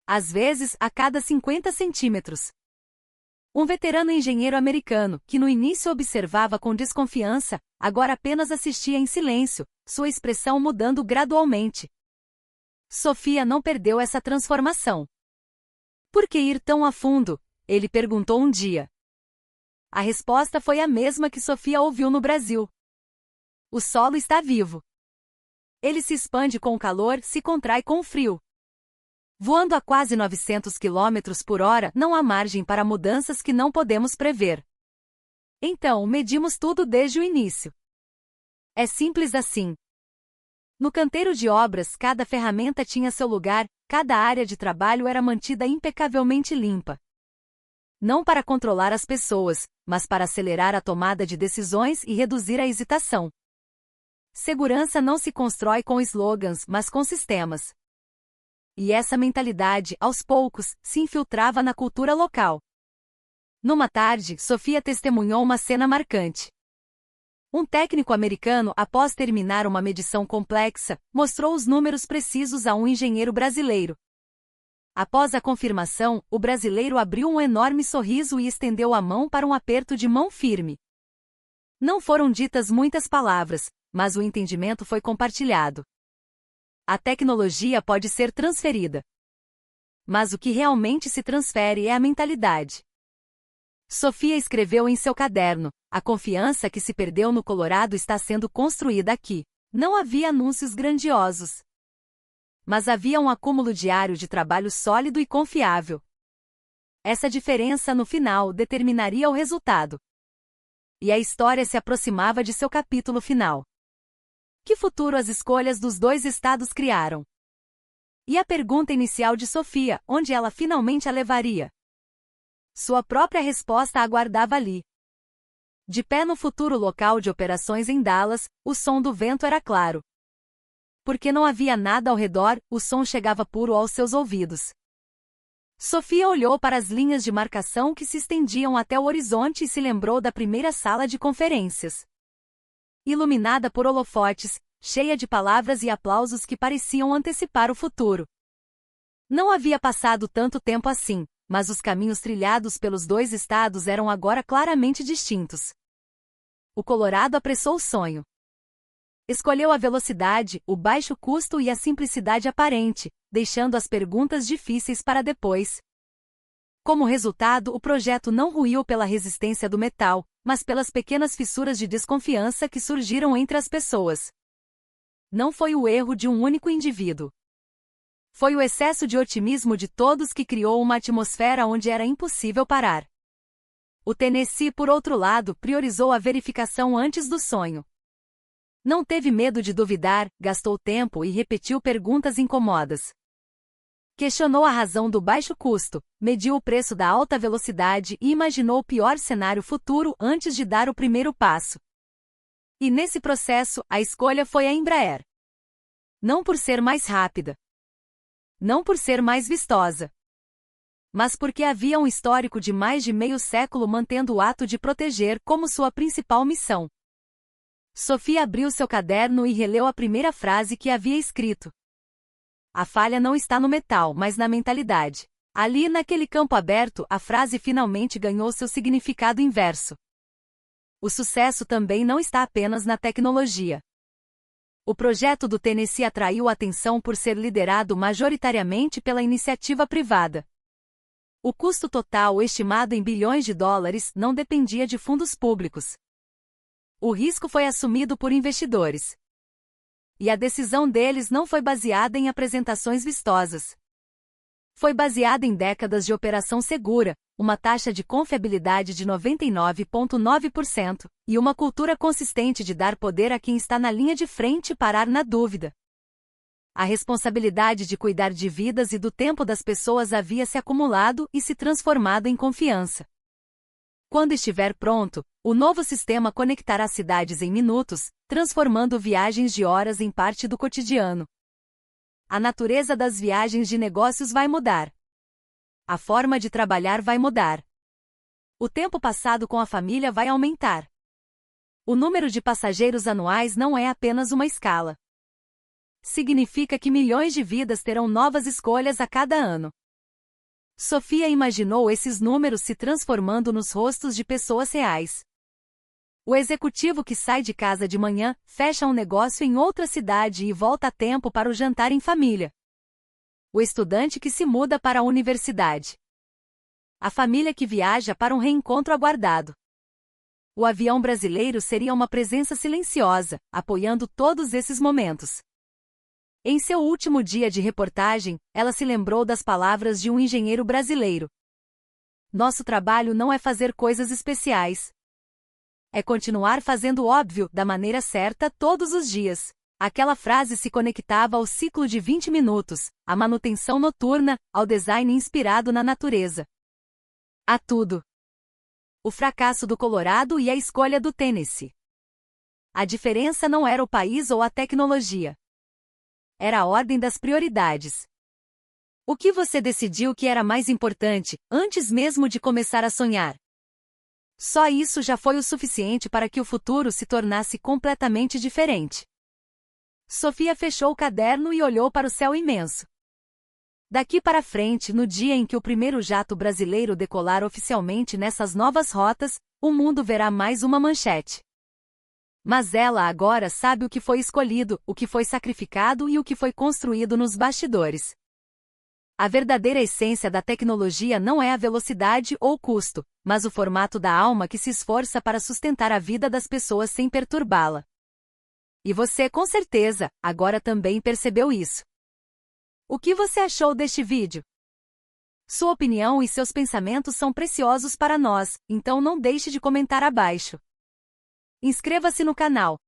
Às vezes, a cada 50 centímetros. Um veterano engenheiro americano, que no início observava com desconfiança, agora apenas assistia em silêncio, sua expressão mudando gradualmente. Sofia não perdeu essa transformação. Por que ir tão a fundo? Ele perguntou um dia. A resposta foi a mesma que Sofia ouviu no Brasil. O solo está vivo. Ele se expande com o calor, se contrai com o frio. Voando a quase 900 km por hora, não há margem para mudanças que não podemos prever. Então, medimos tudo desde o início. É simples assim. No canteiro de obras, cada ferramenta tinha seu lugar, cada área de trabalho era mantida impecavelmente limpa. Não para controlar as pessoas, mas para acelerar a tomada de decisões e reduzir a hesitação. Segurança não se constrói com slogans, mas com sistemas. E essa mentalidade, aos poucos, se infiltrava na cultura local. Numa tarde, Sofia testemunhou uma cena marcante. Um técnico americano, após terminar uma medição complexa, mostrou os números precisos a um engenheiro brasileiro. Após a confirmação, o brasileiro abriu um enorme sorriso e estendeu a mão para um aperto de mão firme. Não foram ditas muitas palavras, mas o entendimento foi compartilhado. A tecnologia pode ser transferida. Mas o que realmente se transfere é a mentalidade. Sofia escreveu em seu caderno: a confiança que se perdeu no Colorado está sendo construída aqui. Não havia anúncios grandiosos. Mas havia um acúmulo diário de trabalho sólido e confiável. Essa diferença no final determinaria o resultado. E a história se aproximava de seu capítulo final. Que futuro as escolhas dos dois estados criaram? E a pergunta inicial de Sofia, onde ela finalmente a levaria? Sua própria resposta aguardava ali. De pé no futuro local de operações em Dallas, o som do vento era claro. Porque não havia nada ao redor, o som chegava puro aos seus ouvidos. Sofia olhou para as linhas de marcação que se estendiam até o horizonte e se lembrou da primeira sala de conferências. Iluminada por holofotes, cheia de palavras e aplausos que pareciam antecipar o futuro. Não havia passado tanto tempo assim, mas os caminhos trilhados pelos dois estados eram agora claramente distintos. O Colorado apressou o sonho. Escolheu a velocidade, o baixo custo e a simplicidade aparente, deixando as perguntas difíceis para depois. Como resultado, o projeto não ruiu pela resistência do metal, mas pelas pequenas fissuras de desconfiança que surgiram entre as pessoas. Não foi o erro de um único indivíduo. Foi o excesso de otimismo de todos que criou uma atmosfera onde era impossível parar. O Tennessee, por outro lado, priorizou a verificação antes do sonho. Não teve medo de duvidar, gastou tempo e repetiu perguntas incômodas. Questionou a razão do baixo custo, mediu o preço da alta velocidade e imaginou o pior cenário futuro antes de dar o primeiro passo. E nesse processo, a escolha foi a Embraer. Não por ser mais rápida. Não por ser mais vistosa. Mas porque havia um histórico de mais de meio século mantendo o ato de proteger como sua principal missão. Sofia abriu seu caderno e releu a primeira frase que havia escrito. A falha não está no metal, mas na mentalidade. Ali, naquele campo aberto, a frase finalmente ganhou seu significado inverso. O sucesso também não está apenas na tecnologia. O projeto do Tennessee atraiu atenção por ser liderado majoritariamente pela iniciativa privada. O custo total, estimado em bilhões de dólares, não dependia de fundos públicos. O risco foi assumido por investidores. E a decisão deles não foi baseada em apresentações vistosas. Foi baseada em décadas de operação segura, uma taxa de confiabilidade de 99,9% e uma cultura consistente de dar poder a quem está na linha de frente e parar na dúvida. A responsabilidade de cuidar de vidas e do tempo das pessoas havia se acumulado e se transformado em confiança. Quando estiver pronto, o novo sistema conectará cidades em minutos, transformando viagens de horas em parte do cotidiano. A natureza das viagens de negócios vai mudar. A forma de trabalhar vai mudar. O tempo passado com a família vai aumentar. O número de passageiros anuais não é apenas uma escala. Significa que milhões de vidas terão novas escolhas a cada ano. Sofia imaginou esses números se transformando nos rostos de pessoas reais. O executivo que sai de casa de manhã, fecha um negócio em outra cidade e volta a tempo para o jantar em família. O estudante que se muda para a universidade. A família que viaja para um reencontro aguardado. O avião brasileiro seria uma presença silenciosa, apoiando todos esses momentos. Em seu último dia de reportagem, ela se lembrou das palavras de um engenheiro brasileiro. Nosso trabalho não é fazer coisas especiais. É continuar fazendo o óbvio, da maneira certa, todos os dias. Aquela frase se conectava ao ciclo de 20 minutos, à manutenção noturna, ao design inspirado na natureza. A tudo. O fracasso do Colorado e a escolha do Tennessee. A diferença não era o país ou a tecnologia. Era a ordem das prioridades. O que você decidiu que era mais importante, antes mesmo de começar a sonhar? Só isso já foi o suficiente para que o futuro se tornasse completamente diferente. Sofia fechou o caderno e olhou para o céu imenso. Daqui para frente, no dia em que o primeiro jato brasileiro decolar oficialmente nessas novas rotas, o mundo verá mais uma manchete. Mas ela agora sabe o que foi escolhido, o que foi sacrificado e o que foi construído nos bastidores. A verdadeira essência da tecnologia não é a velocidade ou o custo, mas o formato da alma que se esforça para sustentar a vida das pessoas sem perturbá-la. E você, com certeza, agora também percebeu isso. O que você achou deste vídeo? Sua opinião e seus pensamentos são preciosos para nós, então não deixe de comentar abaixo. Inscreva-se no canal,